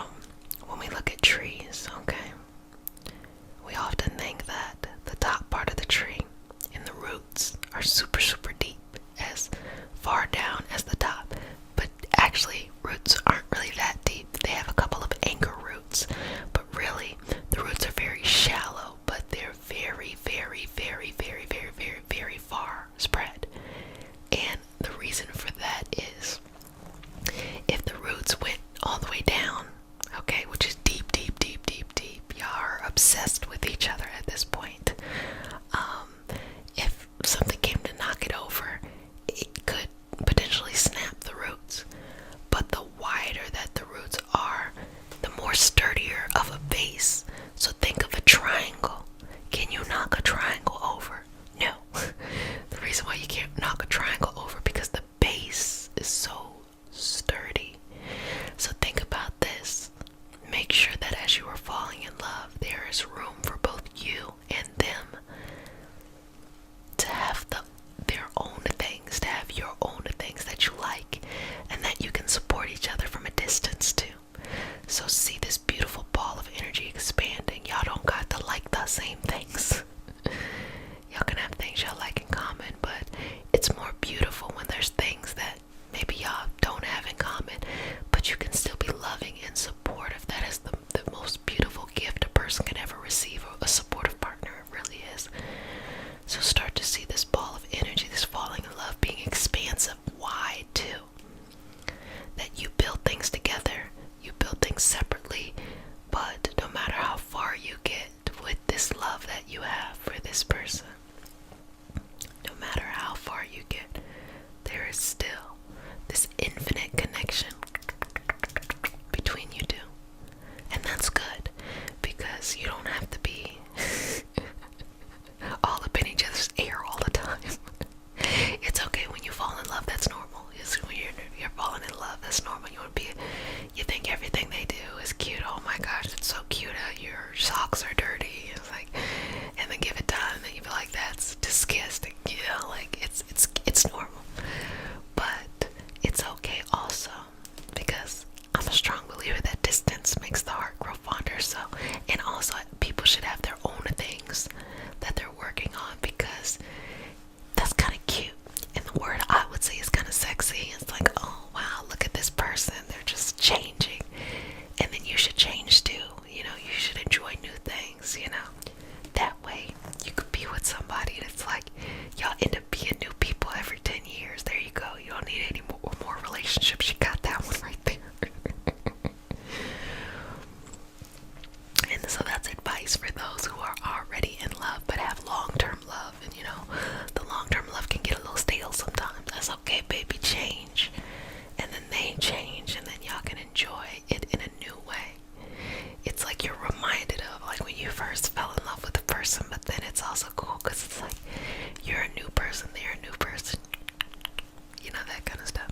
when we look at trees, okay, we often think that the top part of the tree and the roots are super, super deep, as far down as the top. But actually, roots aren't really that deep. They have a couple of anchor roots, but really, the roots are very shallow, but they're very, very, very, very, very, very, very far spread. And the reason for that is, if the roots went all the way down, okay, which is deep, deep, deep, deep, deep, y'all are obsessed with each other at this point. If something came to knock it over, it could potentially snap the roots. But the wider that the roots are, the more sturdier of a base. So think of a triangle. Can you knock a triangle over? No. The reason why you can't knock a triangle over, because the base is so sturdy. So think about this. Make sure that as you are falling in love, there is room for both you and them to have their own things, to have your own things that you like, and that you can support each other from a distance too. So see this beautiful ball of energy expanding. Y'all don't got to like the same things. Y'all can have things y'all like in common, but it's more beautiful when there's things that maybe y'all don't have in common, but you can still be loving and supportive. That is the most beautiful gift a person can ever receive. this person, no matter how far you get, there is still this infinite connection between you two. And that's good, because you don't have to be all up in each other's ear all the time. It's okay when you fall in love, that's normal. It's when you're falling in love, that's normal. You think everything they do is cute. Oh my gosh, it's so cute. Your socks are dirty. It's like, and then give it time, and then you be like, that's disgusting. You know, like it's normal. But it's okay also, because I'm a strong believer that distance makes the heart grow fonder. So, and also people should have their own things that they're working on, because that's kind of cute. And the word I would say is kind of sexy. It's like, oh wow, look at this person, they're just changing. And then you should change too. You know, you should enjoy new things, you know. That way you could be with somebody and it's like y'all end up being new people every 10 years. There you go. You don't need any more relationships. You got that one right there. And so that's advice for those who are already in love but have long-term love. And you know, the long-term love can get a little stale sometimes. That's okay, baby. Change. And then they change, and then y'all can enjoy it in a new way. It's like you're reminded of like when you first fell in love with a person, but then it's also cool because it's like you're a new person, they're a new person. You know, that kind of stuff.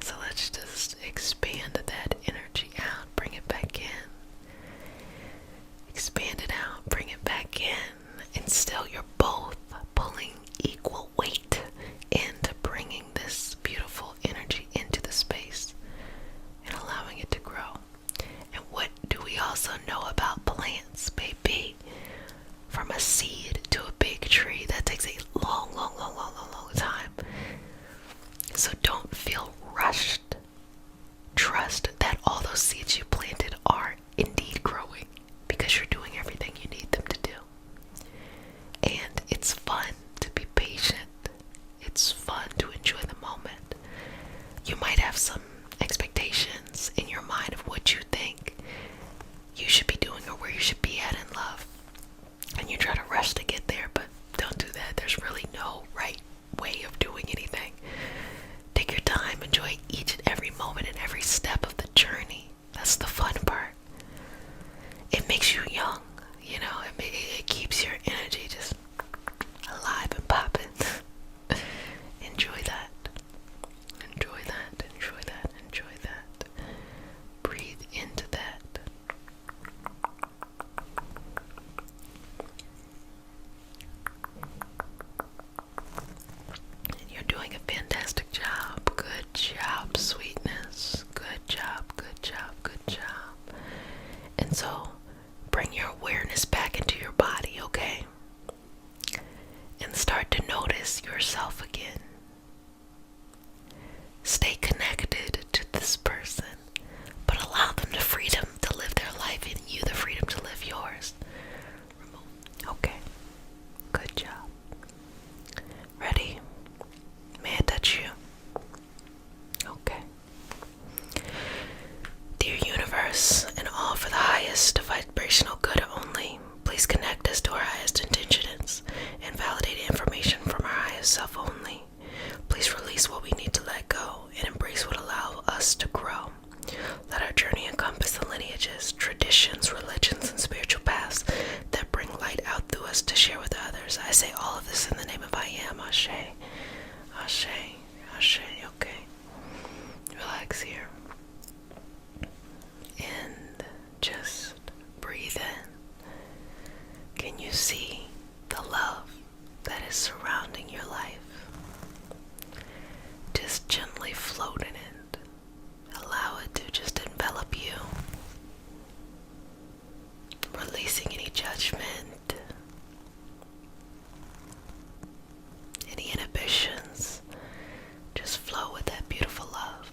So let's just expand that energy out, bring it back in. Expand it out, bring it back in, and still you're both pulling equal weight into bringing this beautiful energy into the space and allowing it to grow. And what do we also know about plants, baby? From a seed to a big tree, that takes a long time. So don't feel rushed. Trust that all those seeds you planted are indeed growing, because you're doing everything you need them to do. And it's fun to be patient. It's fun to enjoy the moment. You might have some expectations in your mind of what you think you should be doing or where you should be at in love. And you try to rush to get there, but don't do that. There's really no right way of doing anything. Take your time, enjoy each and every moment and every step of the journey. That's the fun part. It makes you young, you know, it keeps your energy just alive and popping. Enjoy that. Enjoy that. Enjoy that. Enjoy that. Breathe into that. And you're doing a fantastic job. Good job, sweetness. Good job, good job, good job. And so, bring your awareness back into your body, okay? And start to notice yourself again. Stay connected to this person, but allow them the freedom to live their life and you the freedom to live yours. Okay, good job. Ready? May I touch you? Okay. Dear universe, and all for the highest vibrational good only, please connect us to our highest intentions and validate information from our highest self only. Please release what we need to let go and embrace what allows us to grow. Let our journey encompass the lineages, traditions, religions, and spiritual paths that bring light out through us to share with others. I say all of this in the name of I am. Ashe. Ashe. Ashe. Okay. Relax here. And just breathe in. Can you see the love that is surrounding your life? Just gently float in it. Allow it to just envelop you. Releasing any judgment, any inhibitions. Just flow with that beautiful love.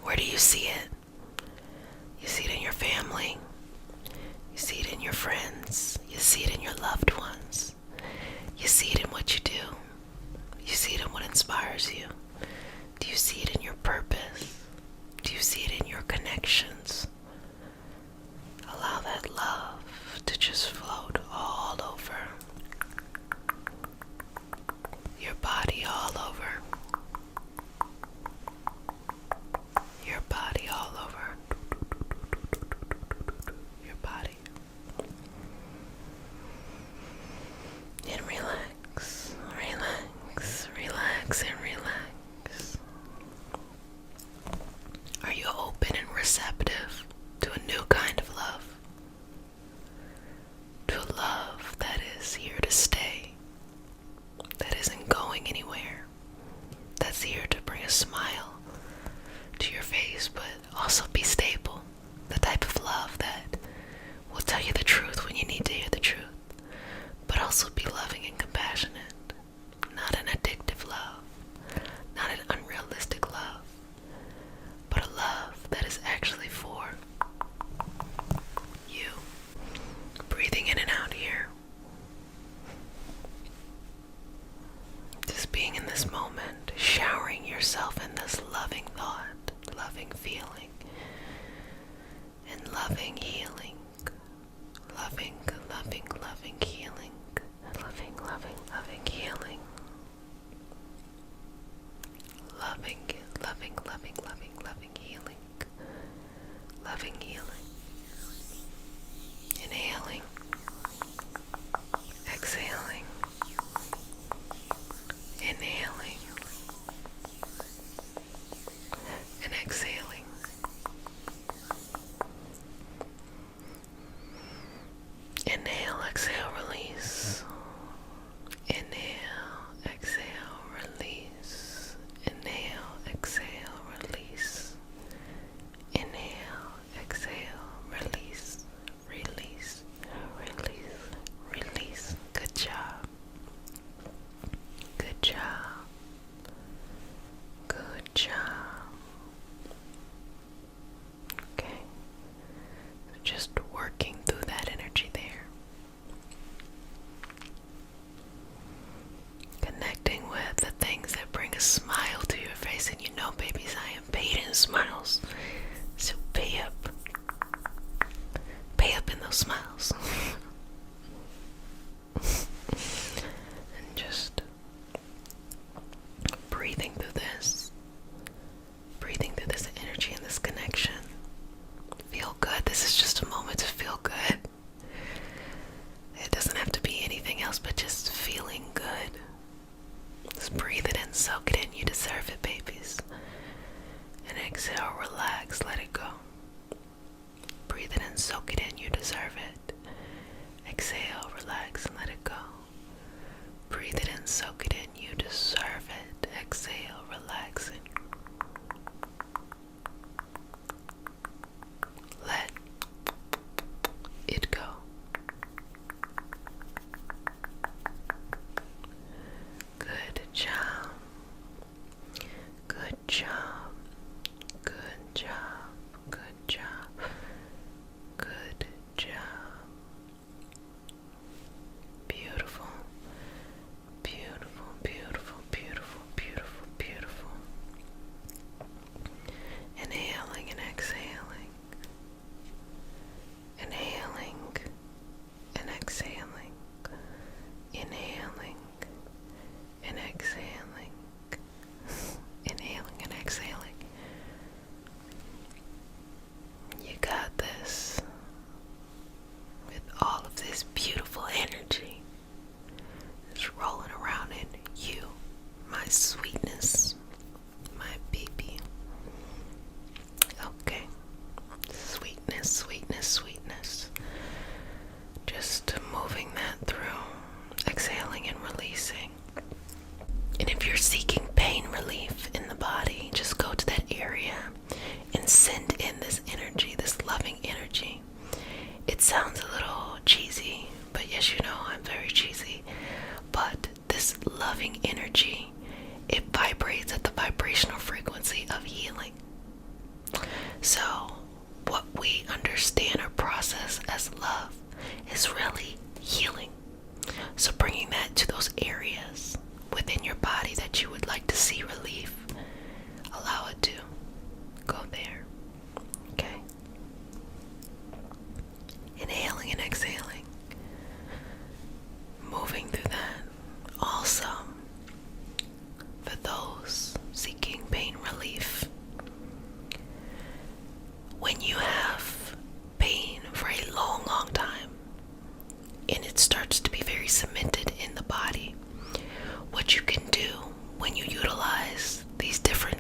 Where do you see it? You see it in your family. You see it in your friends. You see it in your loved ones. You see it in what you do. You see it in what inspires you. Do you see it in your purpose? Do you see it in your connections? Allow that love to just float exhale, release. Inhale, exhale, release. Inhale, exhale, release. Inhale, exhale, release. Release, release, release. Good job. Good job. Good job. Okay. Just working through that energy there. Connecting with the things that bring a smile to your face. And you know, babies, I am paid in smiles. So pay up. Pay up in those smiles. And just breathing through this. Breathing through this energy and this connection. Feel good. This is just a moment to feel good. It doesn't have to be anything else but just feeling good. Just breathe it in, soak it in. You deserve it, babies. And exhale, relax, let it go. Breathe it in, soak it in. You deserve it. Exhale, relax, and let it go. Breathe it in, soak it in. You deserve it. Exhale, relax, and let it go. Good job. Good job. Good job. Good job. Good job. Beautiful. Beautiful, beautiful, beautiful, beautiful, beautiful. Inhaling and exhaling. Inhaling and exhaling. Inhaling and exhaling. Inhaling and exhaling. You got this. With all of this beautiful energy just rolling around in you, my sweetness, my baby. Okay. Sweetness, sweetness, sweetness. Just moving that through, exhaling and releasing. And if you're seeking pain relief in the body, just go to that area and send in this energy, this loving energy. It sounds a little cheesy, but yes, you know, I'm very cheesy. But this loving energy, it vibrates at the vibrational frequency of healing. So, what we understand or process as love is really healing. So bringing that to those areas within your body that you would like to see relief, allow it to go there. Okay? Inhaling and exhaling. Moving through that. Also, for those seeking pain relief, when you have pain for a long, long time, and it starts to be very cemented in the body, what you can do when you utilize these different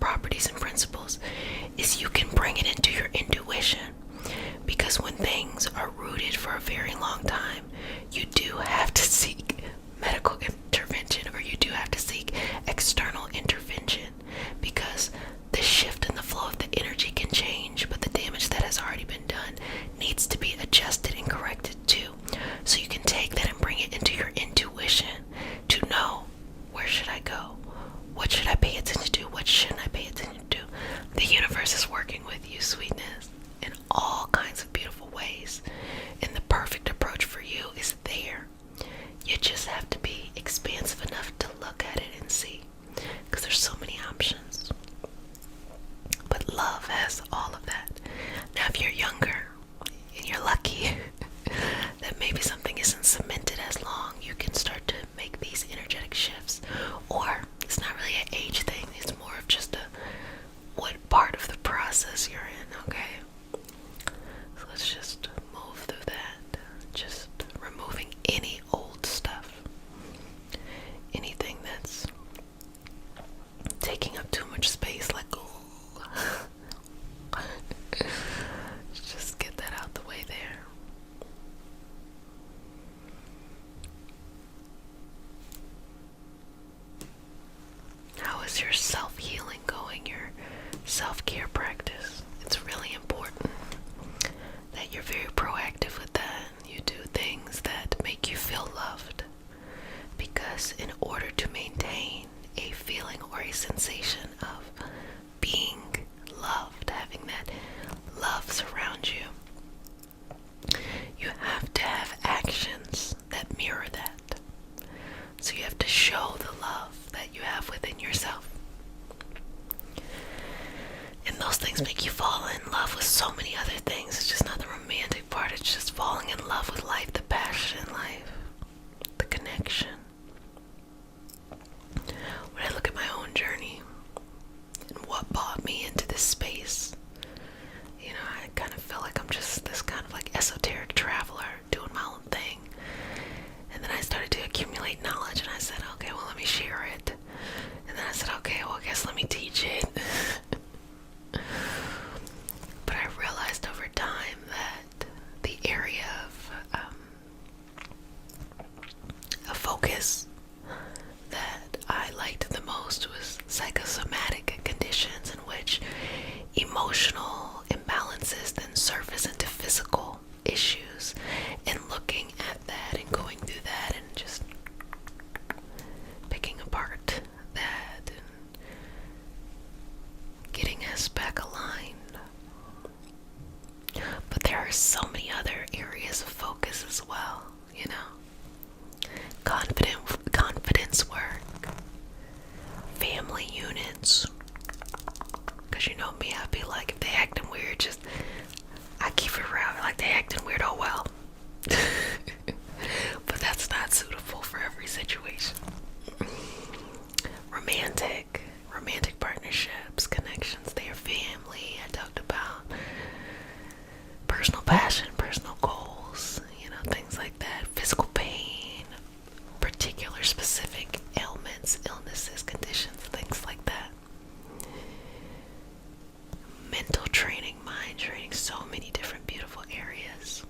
properties and principles is you can bring it into your intuition. Because when things are rooted for a very long time, you do have to seek medical intervention, or you do have to seek external intervention, because the shift in the flow of the energy can change, but the damage that has already been done needs to be adjusted and corrected too. So you can take that and bring it into your intuition to know, where should I go? What should I pay attention to? What shouldn't I pay attention to? The universe is working with you, sweetness, in all kinds of beautiful ways how's your self-healing going, your self-care practice? It's really important that you're very proactive with that. You do things that make you feel loved, because in order to maintain a feeling or a sensation of being loved, having that love surround you, you have to have actions that mirror that. So you have to show the love that you have within yourself. And those things make you fall in love with so many other things. It's just not the romantic part, it's just falling in love with life, the passion in life, the connection. When I look at my own journey and what brought me into this space, you know, I kind of feel like I'm just this kind of like esoteric traveler doing my own thing. And then I started to accumulate knowledge, and I said, okay, well, let me share it. And then I said, okay, well, I guess let me teach it. But I realized over time that the area of focus that I liked the most was psychosomatic conditions, in which emotional imbalances then surface into physical issues, and looking at that and going through that and just picking apart that and getting us back aligned. But there are so many other areas of focus as well, you know. Confidence work, family units. Because you know me, I'd be like, if they acting weird, just, I keep it real, like they acting weird, oh well. But that's not suitable for every situation. Romantic partnerships, connections, their family. I talked about personal passion, personal goals, you know, things like that. Physical pain, particular specific ailments, illnesses, conditions, things like that. Mental training, mind training, so many different beautiful areas.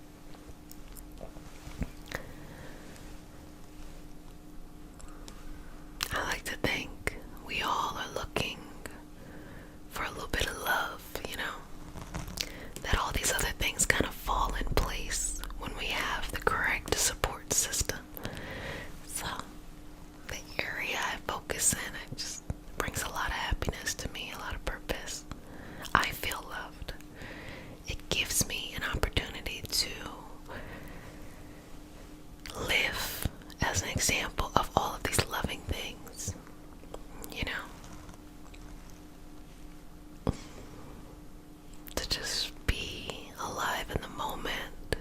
I like to think we all are looking for a little bit of love, you know, that all these other things kind of fall in place when we have the correct support system. So the area I focus in, it just brings a lot of happiness to me, a lot of purpose. I feel loved. It gives me an opportunity to live as an example of all of these loving things, you know, to just be alive in the moment,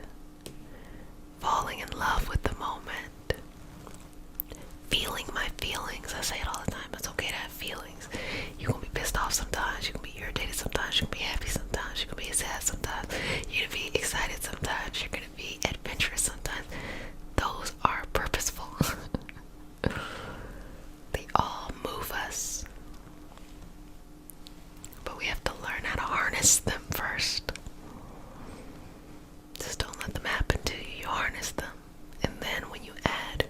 falling in love with the moment, feeling my feelings. I say it all the time, it's okay to have feelings. You're gonna be pissed off sometimes, you're gonna be irritated sometimes, you're gonna be happy sometimes, you're gonna be sad sometimes, you're gonna be excited sometimes, you're gonna be adventurous sometimes. Those are purposeful. They all move us. But we have to learn how to harness them first. Just don't let them happen to you. You harness them. And then when you add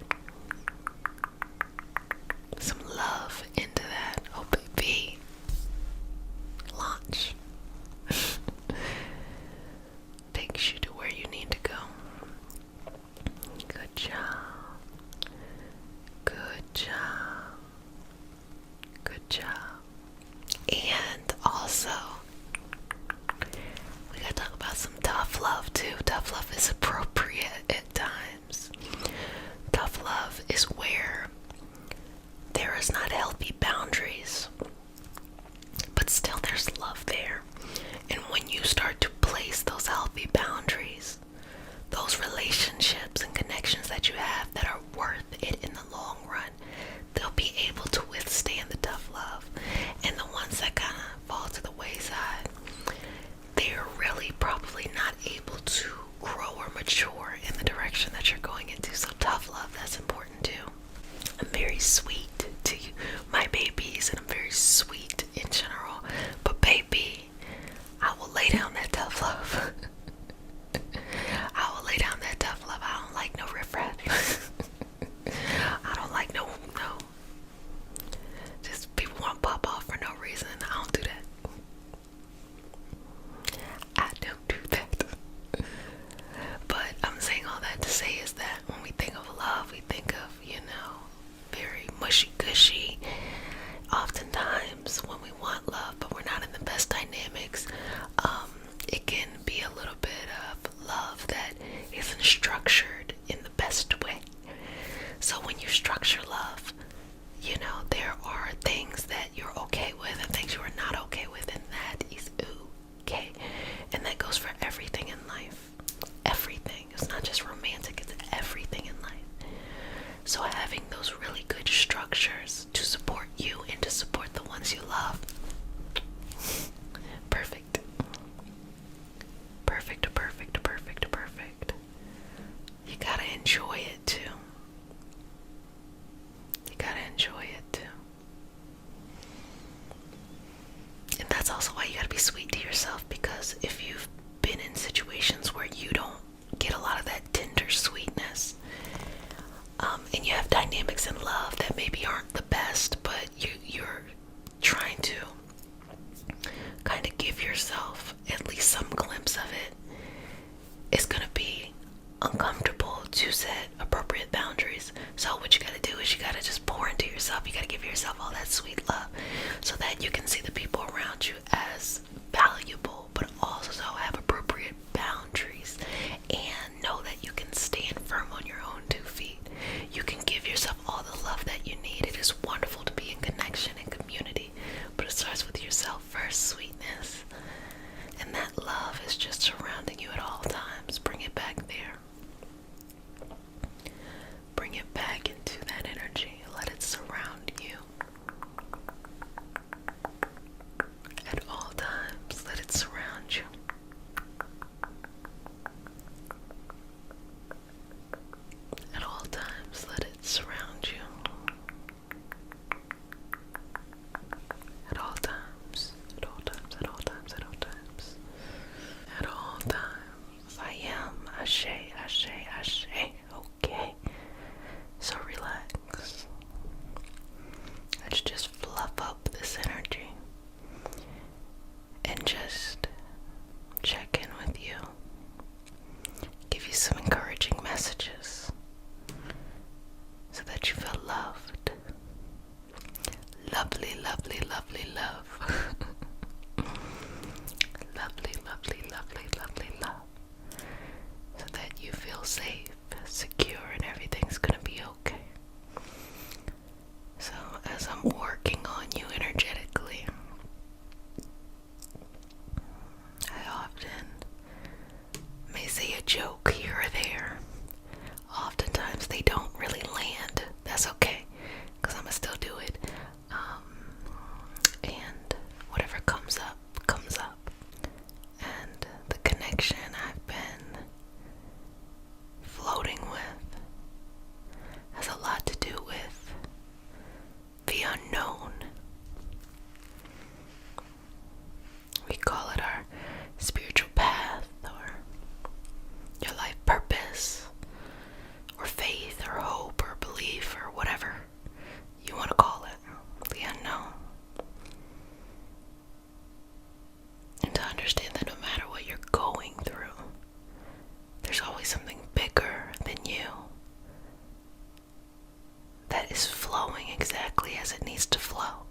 some love into that, oh baby, launch. Takes you to where you need to go. Good job. Good job. Good job. And also, we gotta talk about some tough love too. Tough love is appropriate at times. Tough love is where there is not healthy boundaries, but still there's love there. And when you start to place those healthy boundaries, those relationships and connections that you have that are worth it in the long run, they'll be able to withstand the tough love. And the ones that kind of fall to the wayside, they're really probably not able to grow or mature in the direction that you're going into. So tough love, that's important too. I'm very sweet to you, my babies, and I'm very sweet in general. But baby, I will lay down that tough love. I will lay down that tough love. I don't like no riffraff. I don't like no. Just people want to structured in the best way. So when you structure love, there are things that you're okay with and things you are not okay with, and that is okay. And that goes for everything in life. Everything. It's not just romantic, it's everything in life. So having those really good structures to support you and to support the ones you love. Perfect. Perfect, perfect, perfect, perfect. You gotta enjoy it too. You gotta enjoy it too. And that's also why you gotta be sweet to yourself, because if you've been in situations where you don't get a lot of that tender sweetness, and you have dynamics in love that maybe aren't the best, but you're trying to kind of give yourself at least some glimpse of it, it's gonna be uncomfortable to set appropriate boundaries. So what you gotta do is you gotta just pour into yourself. You gotta give yourself all that sweet love so that you can see the people around you as valuable, but also have appropriate boundaries and know that you can stand firm on your own 2 feet. You can give yourself all the love that you need. It is wonderful to be in connection and community, but it starts with yourself first, sweetness. And that love is just surrounding you at all times. Bring it back there. Bring it back into that energy. Let it surround you. At all times, let it surround you. At all times, let it surround you. At all times, at all times, at all times, at all times. At all times. I am Ashe, Ashe, Ashe. Okay. So relax. Let's just fluff up this energy and just check in with you. Give you some encouraging messages so that you feel loved. Lovely, lovely, lovely love. Lovely, lovely, lovely, lovely love. So that you feel safe, secure, and everything's gonna be okay. So as I'm working on you energetically, I often may say a joke here or there. Oftentimes they don't really land. That's okay, because I'm gonna still do it. And whatever comes up, comes up. And the connection I've been floating with has a lot to do with the unknown. We call it our spiritual path, or your life purpose, or faith, or hope, or belief, or whatever you want to call it. The unknown. And to understand that no matter what you're going through, there's always something bigger than you that is flowing exactly as it needs to flow.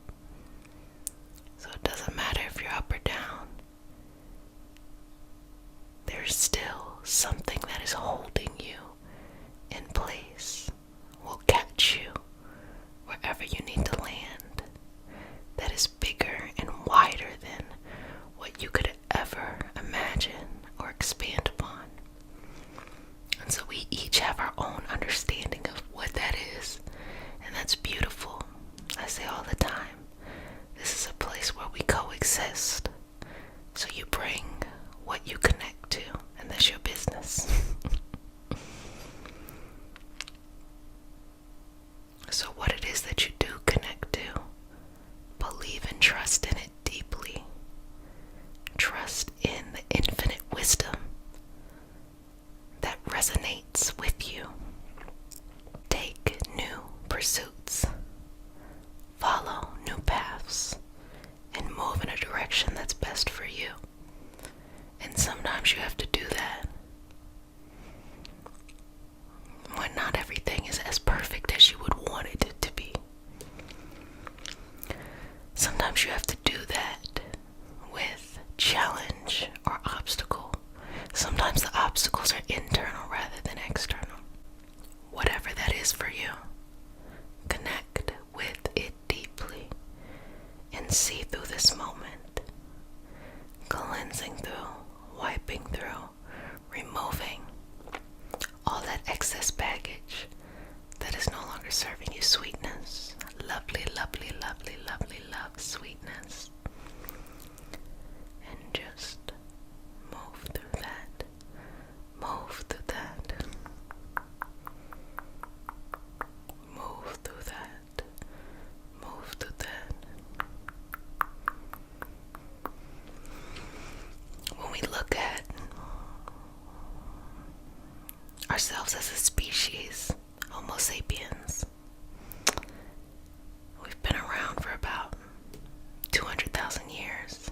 So it doesn't matter if you're up or down. There's still something that is holding you in place, will catch you wherever you need to land, that is bigger and wider than what you could ever imagine or expand upon. And so we each have our own understanding of what that is, and that's beautiful. I say all the time, this is a place where we coexist. So you bring what you connect to, and that's your business. So what it is that you do connect to, believe and trust in it deeply. Trust in the infinite wisdom that resonates with you. Take new pursuits. Follow new paths. And move in a direction that's best for you. And sometimes you have to do that when not everything is as perfect as you would want it to be. Sometimes you have to do that with challenge or obstacle. Sometimes the obstacles are internal rather than We're serving you sweetness. Lovely, lovely, lovely, lovely love, sweetness. And just move through that. Move through that. Move through that. Move through that. When we look at ourselves as a species, Homo sapiens, we've been around for about 200,000 years.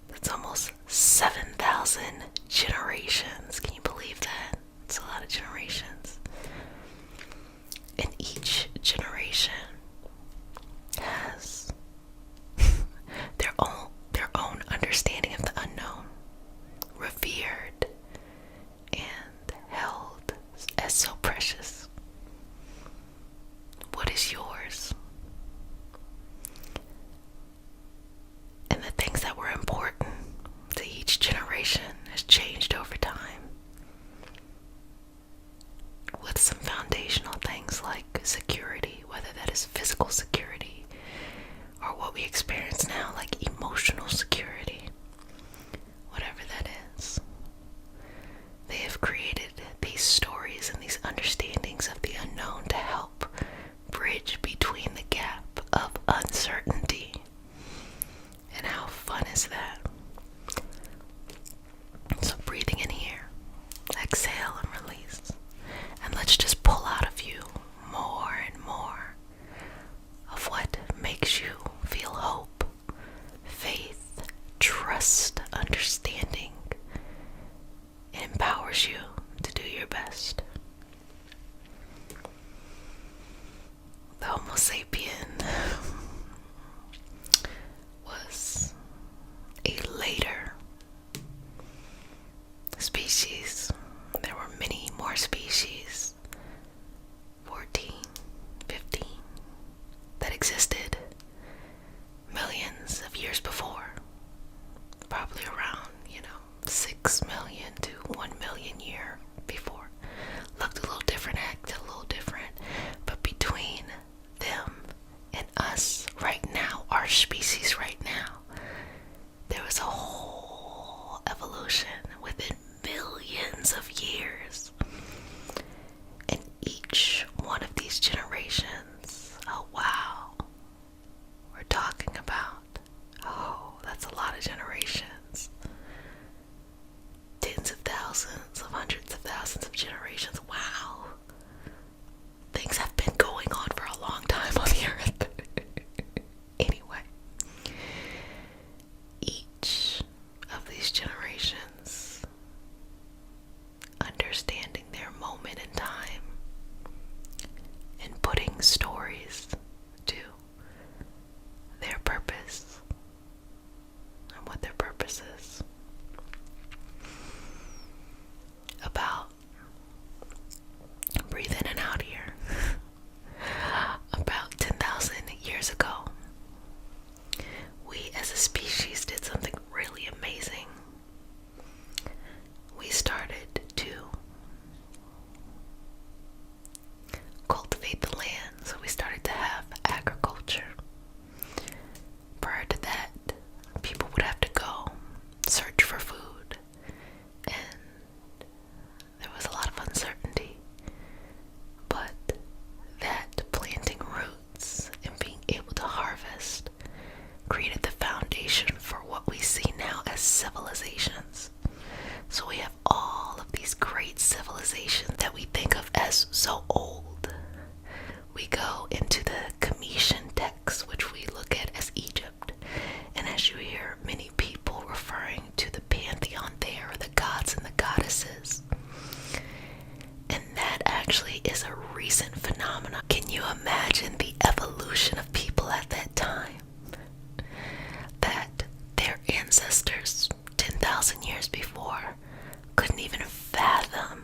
That's almost 7,000 generations. Can you believe that? It's a lot of generations. And each generation has their own understanding of the unknown, revered and held as so precious. What is yours? And the things that were important to each generation has changed over time. With some foundational things like security, whether that is physical security or what we experience now like emotional security, whatever that is. They have created these stories and these understandings of the unknown to help bridge between the gap of uncertainty. And how fun is that? So breathing in here, exhale and release. And let's just pull out of you more and more of what makes you feel hope, faith, trust, understanding. It empowers you to do your best. The Homo sapien was a later species. There were many more species, 14, 15, that existed millions of years before. Probably around, 6 million to 1 million year before. Looked a little different, acted a little different. But between them and us right now, our species right now, there was a whole evolution within millions of years. And each one of these generations, oh wow, we're talking about, that's a lot of generations. Tens of thousands of hundreds of thousands of generations. Wow. Things have been going on for a long time on the earth. Anyway, each of these generations understanding their moment in time and putting stories to their purpose and what their purpose is. About, breathe in and out here, about 10,000 years ago, we as a species did something really amazing. We started to cultivate the land, so we started to have agriculture. Prior to that, people would have to go search for food, and there was a lot of uncertainty. But that planting roots and being able to harvest created the foundation for what we see now as civilizations. So we have all of these great civilizations that we think of as so old. We go into the Cometian texts, which we look at as Egypt. And as you hear many people referring to the pantheon there, or the gods and the goddesses. And that actually is a recent phenomenon. Can you imagine the evolution of people at that time? That their ancestors, 10,000 years before, couldn't even fathom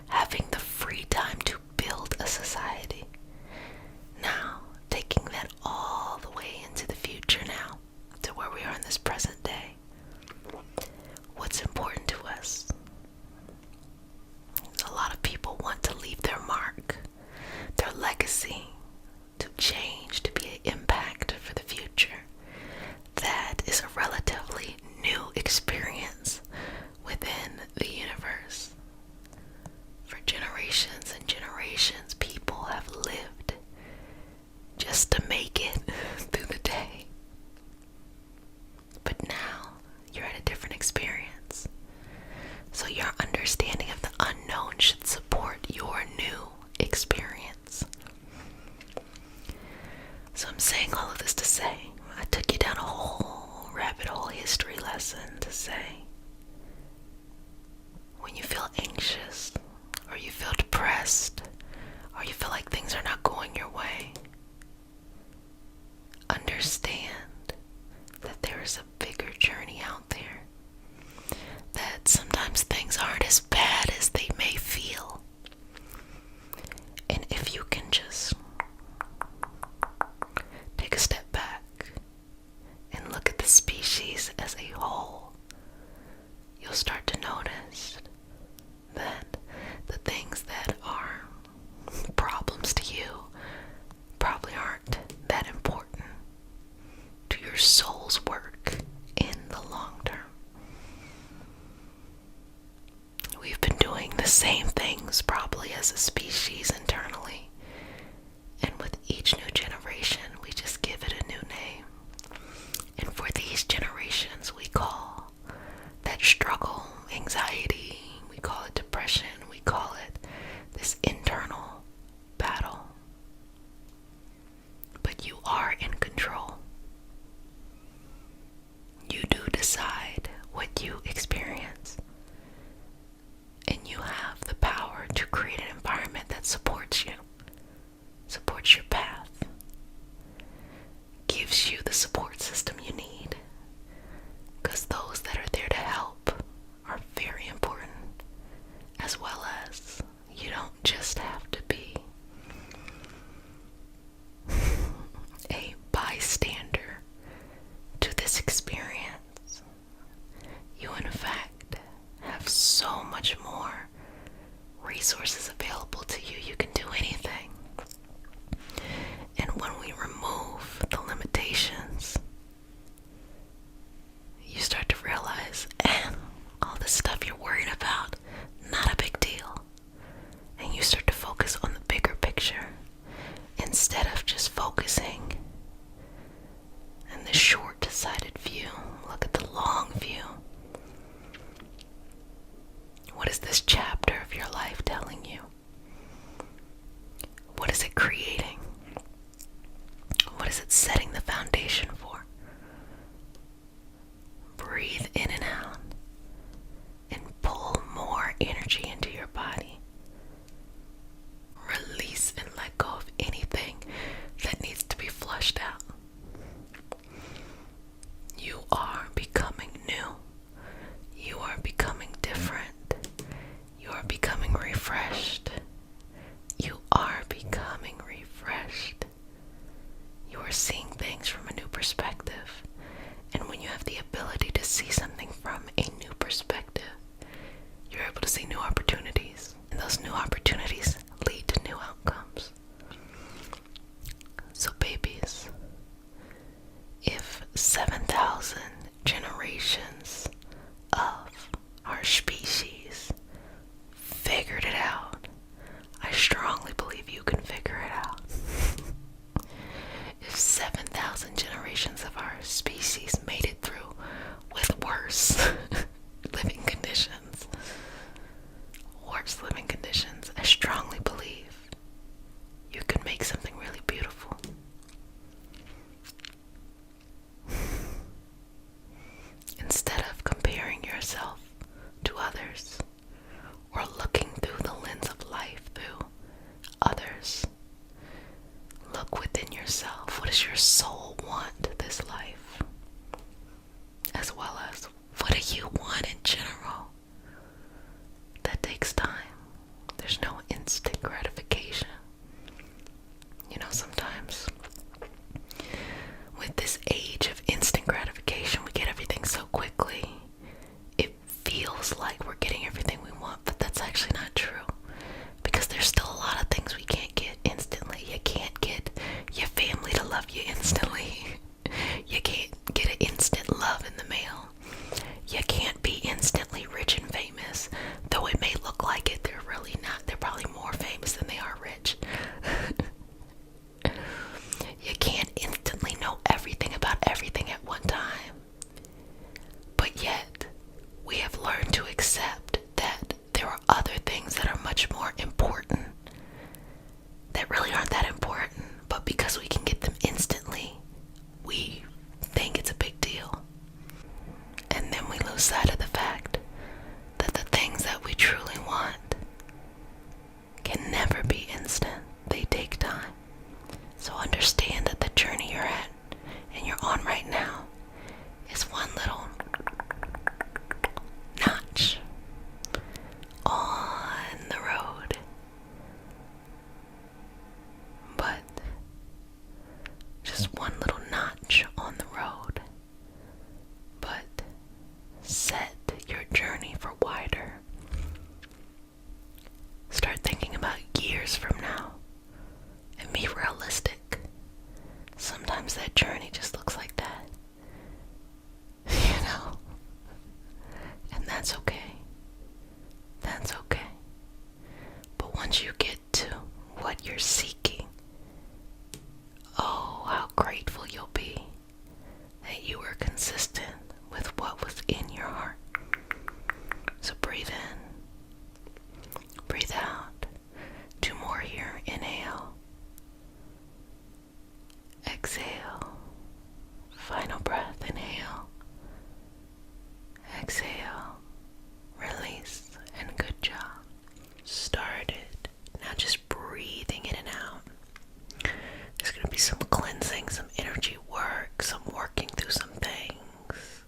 having the free time to build a society. Now, taking that all the way into the future now, to where we are in this present day. What's important to us? A lot of people So your understanding of the unknown should support your new experience. So I'm saying all of this to say, I took you down a whole rabbit hole history lesson to say, when you feel anxious, or you feel depressed, or you feel like things are not going your way, understand that there is a bigger journey out there. That sometimes things aren't as bad as they may feel. And if you can just take a step back and look at the species as a whole, you'll start to notice that the things that are problems to you probably aren't that important to your soul's work in the long term. We've been doing the same things probably as a species internally, and with each new generation we just give it a new name. And for these generations we call that struggle anxiety, we call it depression, we call it this internal battle. But you are in control. You do decide what you experience. And you have the power to create an environment that supports you, supports your path, gives you the support system you need. Because those that are there to help are very important, as well as you don't just have to be a bystander to this experience. You, in fact, have so much more resources available to you. You can do anything. And when we remove the limitations, you start to realize, all this stuff you're worried about, not a big deal. And you start to focus on the bigger picture instead of just focusing in the short-sighted view. Look at the long view. What is this chapter of your life telling you? What is it creating? What is it setting the foundation for? Breathe in and out and pull more energy into your body. Release and let go of anything that needs to be flushed out. You are becoming new. You are becoming different. You are becoming refreshed. You are becoming refreshed. You are seeing things from a new perspective. And when you have the ability to see something from a new perspective, you're able to see new opportunities. And those new opportunities lead to new outcomes. So babies, if 7,000 generations of our species figured it out, I strongly believe you can figure it out. If 7,000 generations of our species made it through with worse living conditions, you're seeking. Oh, how grateful you'll be that you were consistent with what was in your heart. So breathe in, breathe out. 2 more here. Inhale, exhale. Final breath. Inhale, exhale, release, and good job. Started. Now just breathing in and out. There's going to be some cleansing, some energy work, some working through some things,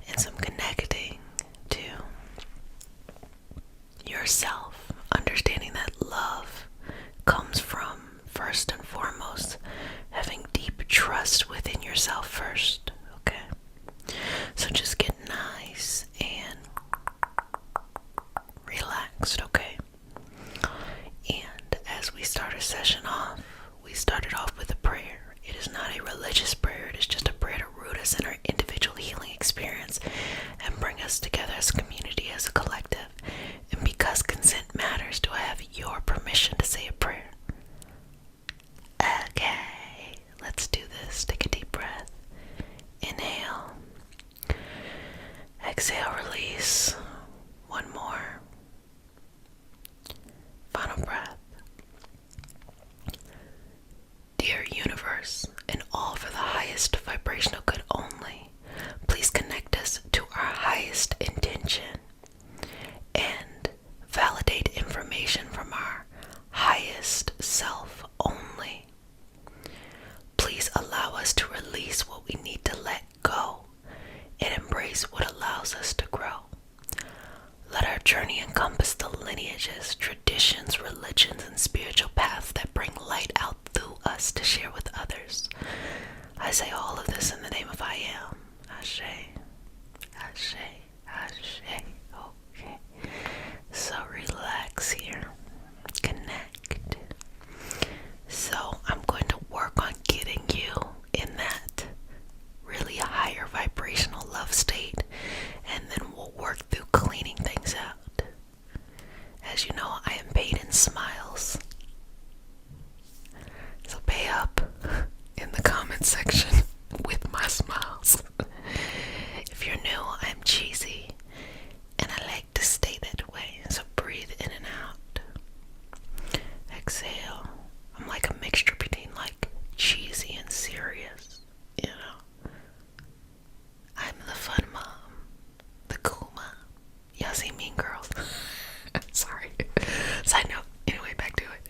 and some connecting to yourself. Understanding that love comes from, first and foremost, having deep trust within yourself first. Okay? So just get nice and relaxed, okay? And as we start our session off, we started off with a prayer. It is not a religious prayer, it is just a prayer to root us in our individual healing experience and bring us together as a community, as a collective. And because consent matters, do I have your permission to say a prayer? Okay, let's do this. Take a deep breath. Inhale. Exhale, release. One more. Final breath. Dear universe, and all for the highest vibrational good only, please connect us to our highest intention and validate information from our highest self only. Please allow us to release what we need to let go and embrace what allows us to grow. Let our journey encompass the lineages, traditions, religions, and spiritual paths that bring light out through us to share with others. I say all of this in the name of I am. Ashe, Ashe, Ashe. Okay. So relax here. Connect. So I'm going to work on getting you in that really higher vibrational love state, and then we'll work through cleaning things out. As you know, I am paid in smiles, so pay up in the comment section with my smiles. If you're new, I'm cheesy and I like to stay that way, so breathe in and out. Exhale. I'm like a mixture between like cheesy and serious, you know. I'm the fun mom, the cool mom. Y'all see Mean Girls? Sorry. Side note. Anyway, back to it.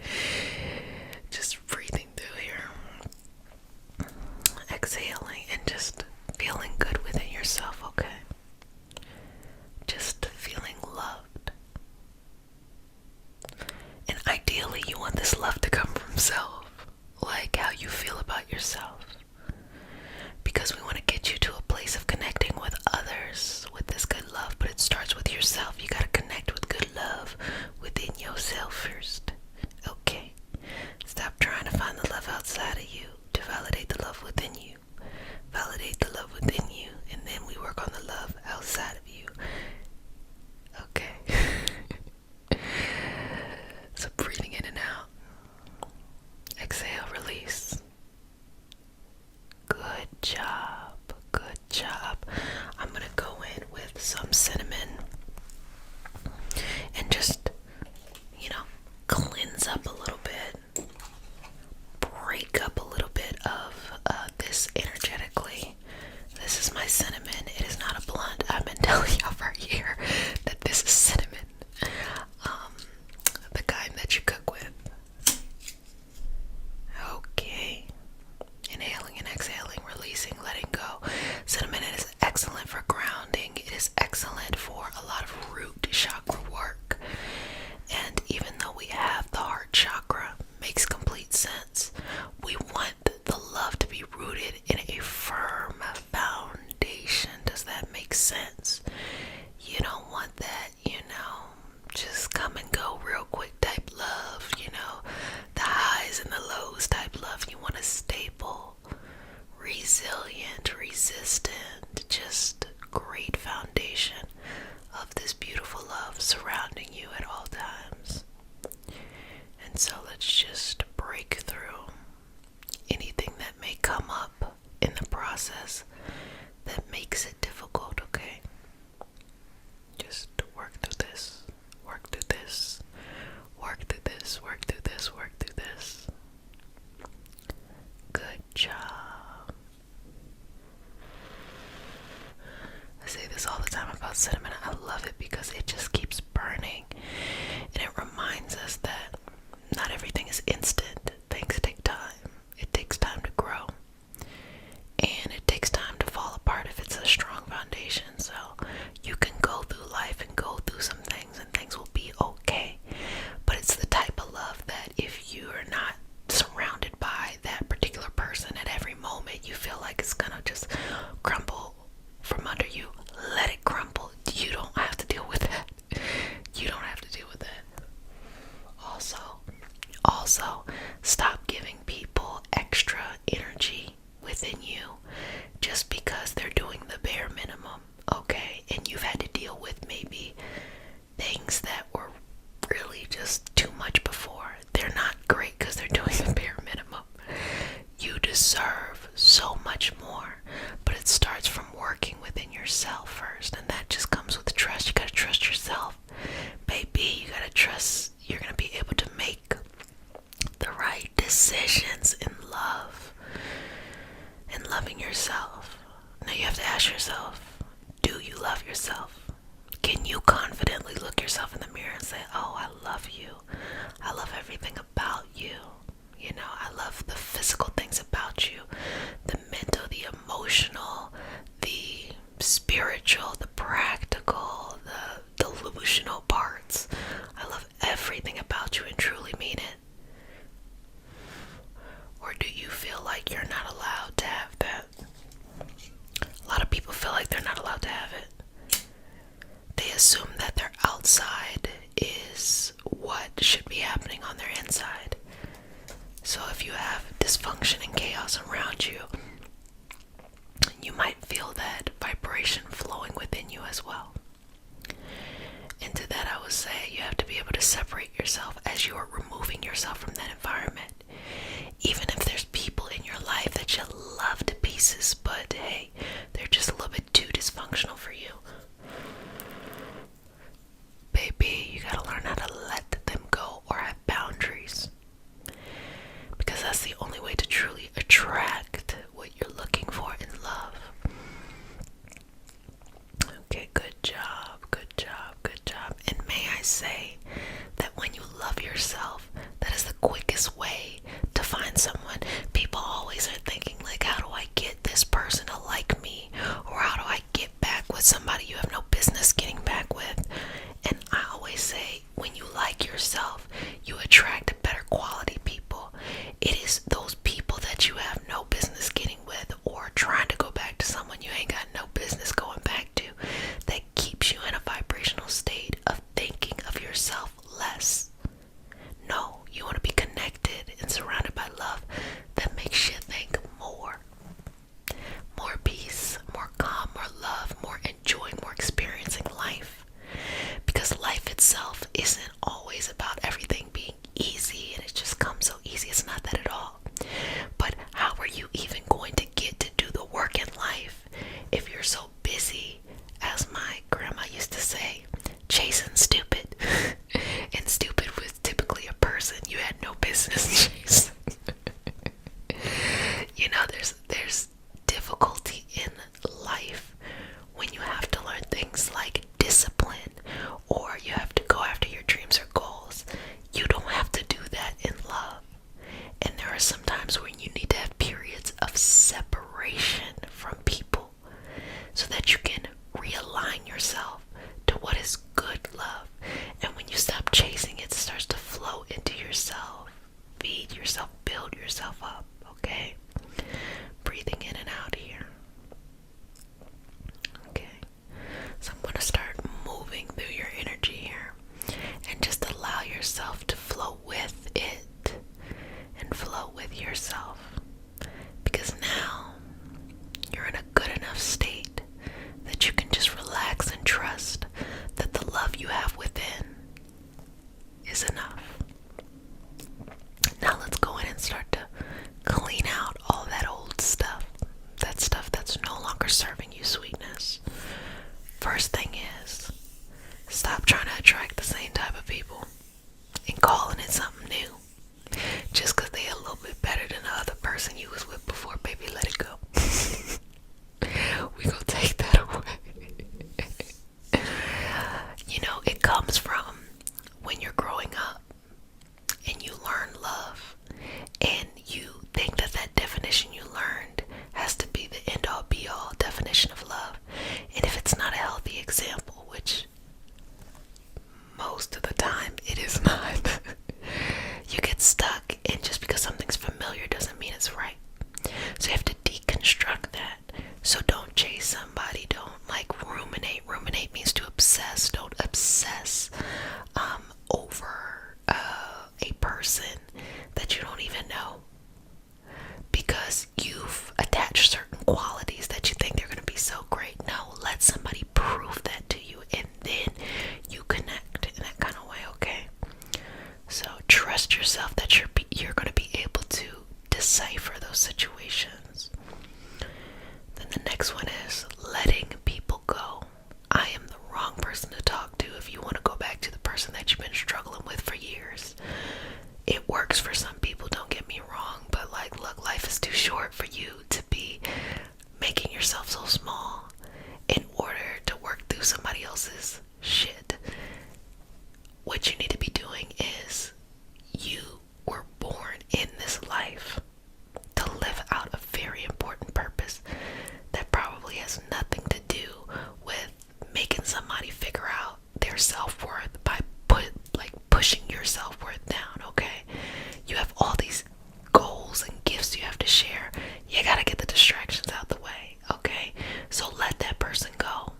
Just breathing through here. Exhaling and just feeling good within yourself, okay? Just feeling loved. And ideally, you want this love to come from self. Like how you feel about yourself. Because we want to get you to a place of connecting with others with this good love, but it starts with yourself. You got to connect with good love within yourself first. Okay? Stop trying to find the love outside of you to validate the love within you. Validate the love within you, and then we work on the love outside of you. Okay? So breathing in and out. Exhale, release. Good job. Good job. I'm going to go in with some cinnamon and just, cleanse up a little bit. Break up a little bit of this energetically. This is my cinnamon. It is not a blunt. I've been telling y'all for a year that this is cinnamon. The kind that you cook with. Okay. Inhaling and exhaling, releasing, letting go. Cinnamon is excellent for grounding. It is excellent for a lot of root chakra work. And even though we have the heart chakra, makes complete sense. We want the love to be rooted in a firm foundation. Does that make sense? You don't want that, just come and go real quick type love, the highs and the lows type love. You want a stable, resilient, resistant, just great foundation of this beautiful love surrounding you at all times. And so let's process that makes it difficult, okay? Just work through this, work through this, work through this, work through this, work through this. Good job. I say this all the time about cinnamon. I love it because it just keeps burning. And it reminds us that not everything is instant. Things take time. It takes time to grow. And it takes time to fall apart if it's a strong foundation. So you can go through life and go through some things and things will be okay. But it's the type of love that if you are not surrounded by that particular person at every moment, you feel like it's gonna just crumble from under you. Let it crumble. You don't have to deal with that. You don't have to deal with that. Also, stop giving people extra energy within you just because they're doing the bare minimum, okay? And you've had to deal with maybe things that were really just too much before. They're not great because they're doing the bare minimum. You deserve so much more, but it starts from working within yourself first, and that just comes with trust. You gotta trust yourself, baby. You gotta trust you're gonna be able to make the right decisions in love and loving yourself. Now you have to ask yourself, do you love yourself? Can you confidently look yourself in the mirror and say, oh, I love you. I love everything about you. You know, I love the physical things about you, the mental, the emotional, the spiritual, the practical, the delusional parts. I love everything about you and truly mean it. Or do you feel like you're not allowed to have that? A lot of people feel like they're not allowed to have it. They assume that their outside is what should be happening on their inside. So if you have dysfunction and chaos around you, you might feel that vibration flowing within you as well. And to that I would say you have to be able to separate yourself as you are removing yourself from that environment. Even if there's people in your life that you love to pieces, but hey, they're just a little bit too dysfunctional for you. Baby, you gotta learn how to let them go or have boundaries. Because that's the only way to truly attract what you're looking for in love. Okay, good job, good job, good job. And may I say that when you love yourself, that is the quickest way to find someone. People always are thinking like, how do I get this person to like me? Or how do I get back with somebody you have no business getting back with? And I always say, when you like yourself, you attract better quality people. It is those people that you have no business getting with or trying to go back to someone you ain't got no business going back to that keeps you in a vibrational state of thinking of yourself less. No, you want to be connected and surrounded by love that makes you think more. More peace, more calm, more love, more enjoying, more experiencing life. Because life itself isn't always about everything being easy and it just comes so easy. It's not that at all. But how are you even going to get to do the work in life if you're so busy, as my grandma used to say, chasing stupid? And stupid was typically a person you had no business chasing. You know, there's difficulty in life when you have to learn things like discipline, or you have to go after your dreams most of the time it is not. You get stuck, and just because something's familiar doesn't mean it's right. So you have to deconstruct that. So don't chase somebody, don't like ruminate. Ruminate means to obsess. Don't obsess over a person that you don't even know, because you've attached certain qualities that you think they're going to be so great. No, let somebody prove that to you, and then you connect in that kind of way, okay? So trust yourself that you're going to be able to decipher those situations. Then the next one is letting people go. I am the wrong person to talk to if you want to go back to the person that you've been struggling with for years. It works for some people, don't get me wrong, but like, look, life is too short for you to be making yourself so small in order to work through somebody else's shit. What you need to be doing is, you were born in this life to live out a very important purpose that probably has nothing to do with making somebody figure out their self-worth by pushing your self-worth down, okay? You have all these goals and gifts you have to share. You gotta get the distractions out the way, okay? So let that person go.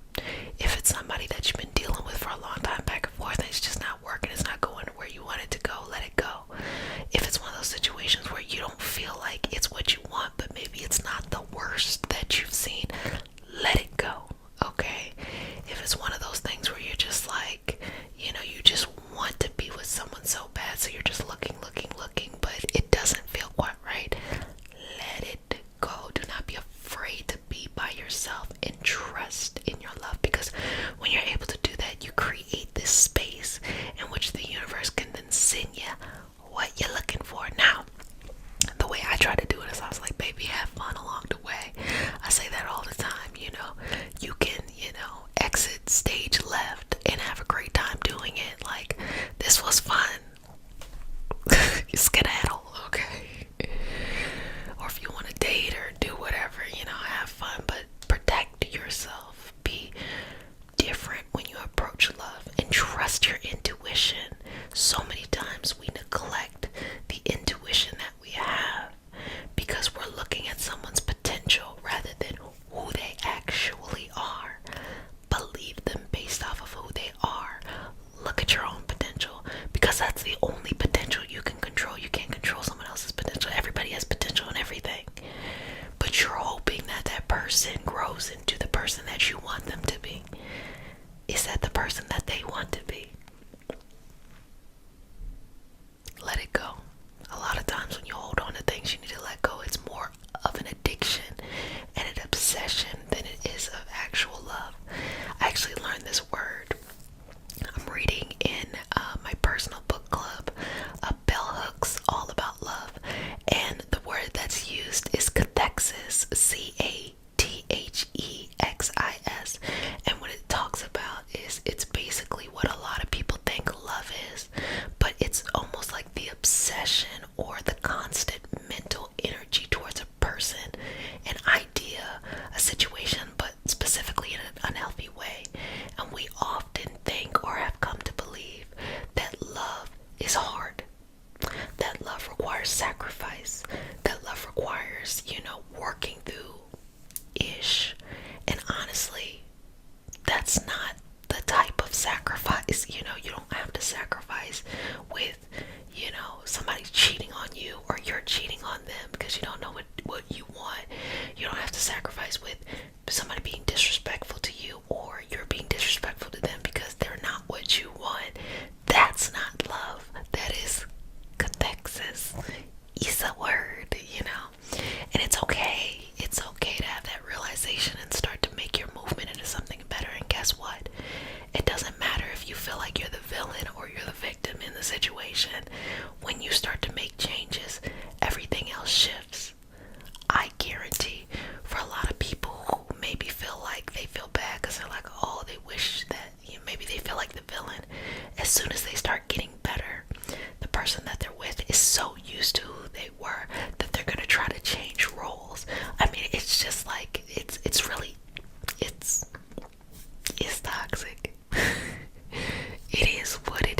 If it's somebody that you've been dealing with for a long time, back and forth, and it's just not working, it's not going where you want it to go, let it go. If it's one of those situations where you don't feel like it's what you want, but maybe it's not the worst that you've seen, let it go, okay? If it's one of those things where you're just like, you just want to be with someone so bad, so you're just looking, but it doesn't feel quite right, let it go. Do not be afraid to be by yourself and trust in your love, because when you're able to do that, you create this space in which the universe can then send you what you're looking for. Now, the way I try to do it is, I was like, baby, have fun along the way. I say that all the time, you can, exit stage left and have a great time doing it. Like, this was fun. Skedaddle, okay? Or if you want to date or do whatever, have fun, but protect yourself. Be different when you approach love, and trust your intuition. So many times we neglect the intuition that we have because we're looking at someone's potential rather than who they actually are. Believe them based off of who they are. Look at your own potential, because that's the only potential you can control. You can't control someone else's potential. Everybody has potential in everything, but you're hoping that that person grows into the person that you want them to be. Is that the person that they want to be? Let it go. A lot of times when you hold on to things, you need to let go. It's more of an addiction and an obsession than it is of actual love. I actually learned this word. I'm reading in my personal book club, Bell Hooks, All About Love, and the word that's used is cathexis, cathexis, and what it talks about is, it's basically what a lot of people think love is, but it's almost like the obsession or the constant mental energy towards a person, an idea, a situation, but specifically in an unhealthy way. And we often think, or have come to believe, that love is hard, that love requires sacrifice, that love requires, working through ish. And honestly, that's not the type of sacrifice. You don't have to sacrifice with, somebody cheating on you, or you're cheating on them because you don't know what you want. You don't have to sacrifice with somebody being disrespectful to you, or you're being disrespectful to them because they're not what you want. That's not love. That is cathexis. It's a word, and it's okay. It's okay to have that realization and start to make your movement into something better. And guess what? It doesn't matter if you feel like you're the villain or you're the victim in the situation. When you start to make changes, everything else shifts. I guarantee, for a lot of people who maybe feel like they feel bad because they're like, oh, they wish that, maybe they feel like the villain. As soon as they start getting better, the person that they're with is so used to who they were that they're gonna try to change roles. I mean, it's just like, it's toxic. It is what it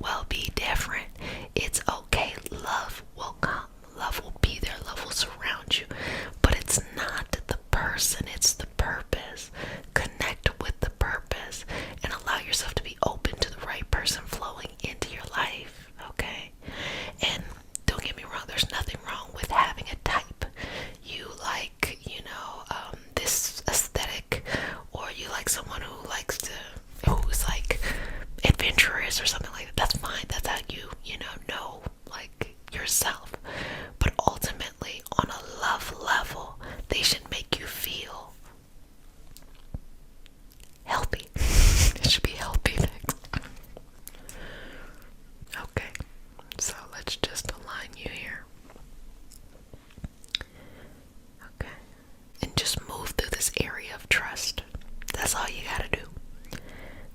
will be different. It's okay. Love will come. Love will be there. Love will surround you. But it's not the person, it's the purpose. Connect with the purpose and allow yourself to be open to the right person flowing into your life. Okay? And don't get me wrong, there's nothing wrong with having a type. You like, this aesthetic, or you like someone who's like adventurous or something like that. That's fine. That's how you know like yourself. But ultimately, on a love level, they should make you feel healthy. It should be healthy things. Okay, so let's just align you here. Okay, and just move through this area of trust. That's all you gotta do.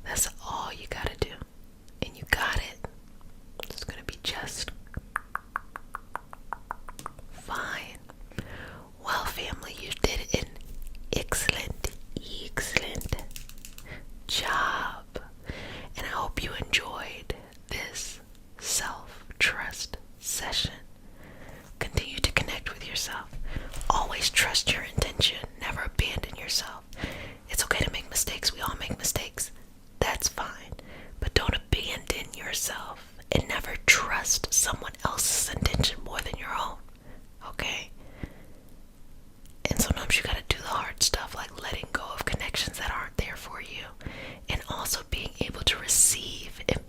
That's all you gotta do. And you got it. It's gonna be just fine. Well, family, you did an excellent job. And I hope you enjoyed this self-trust session. Continue to connect with yourself. Always trust your intention. Never abandon yourself. It's okay to make mistakes. We all make mistakes. That's fine. But don't abandon yourself and never trust someone else's intention more than your own. Okay? And sometimes you gotta do the hard stuff, like letting go of connections that aren't there for you. And also being able to receive and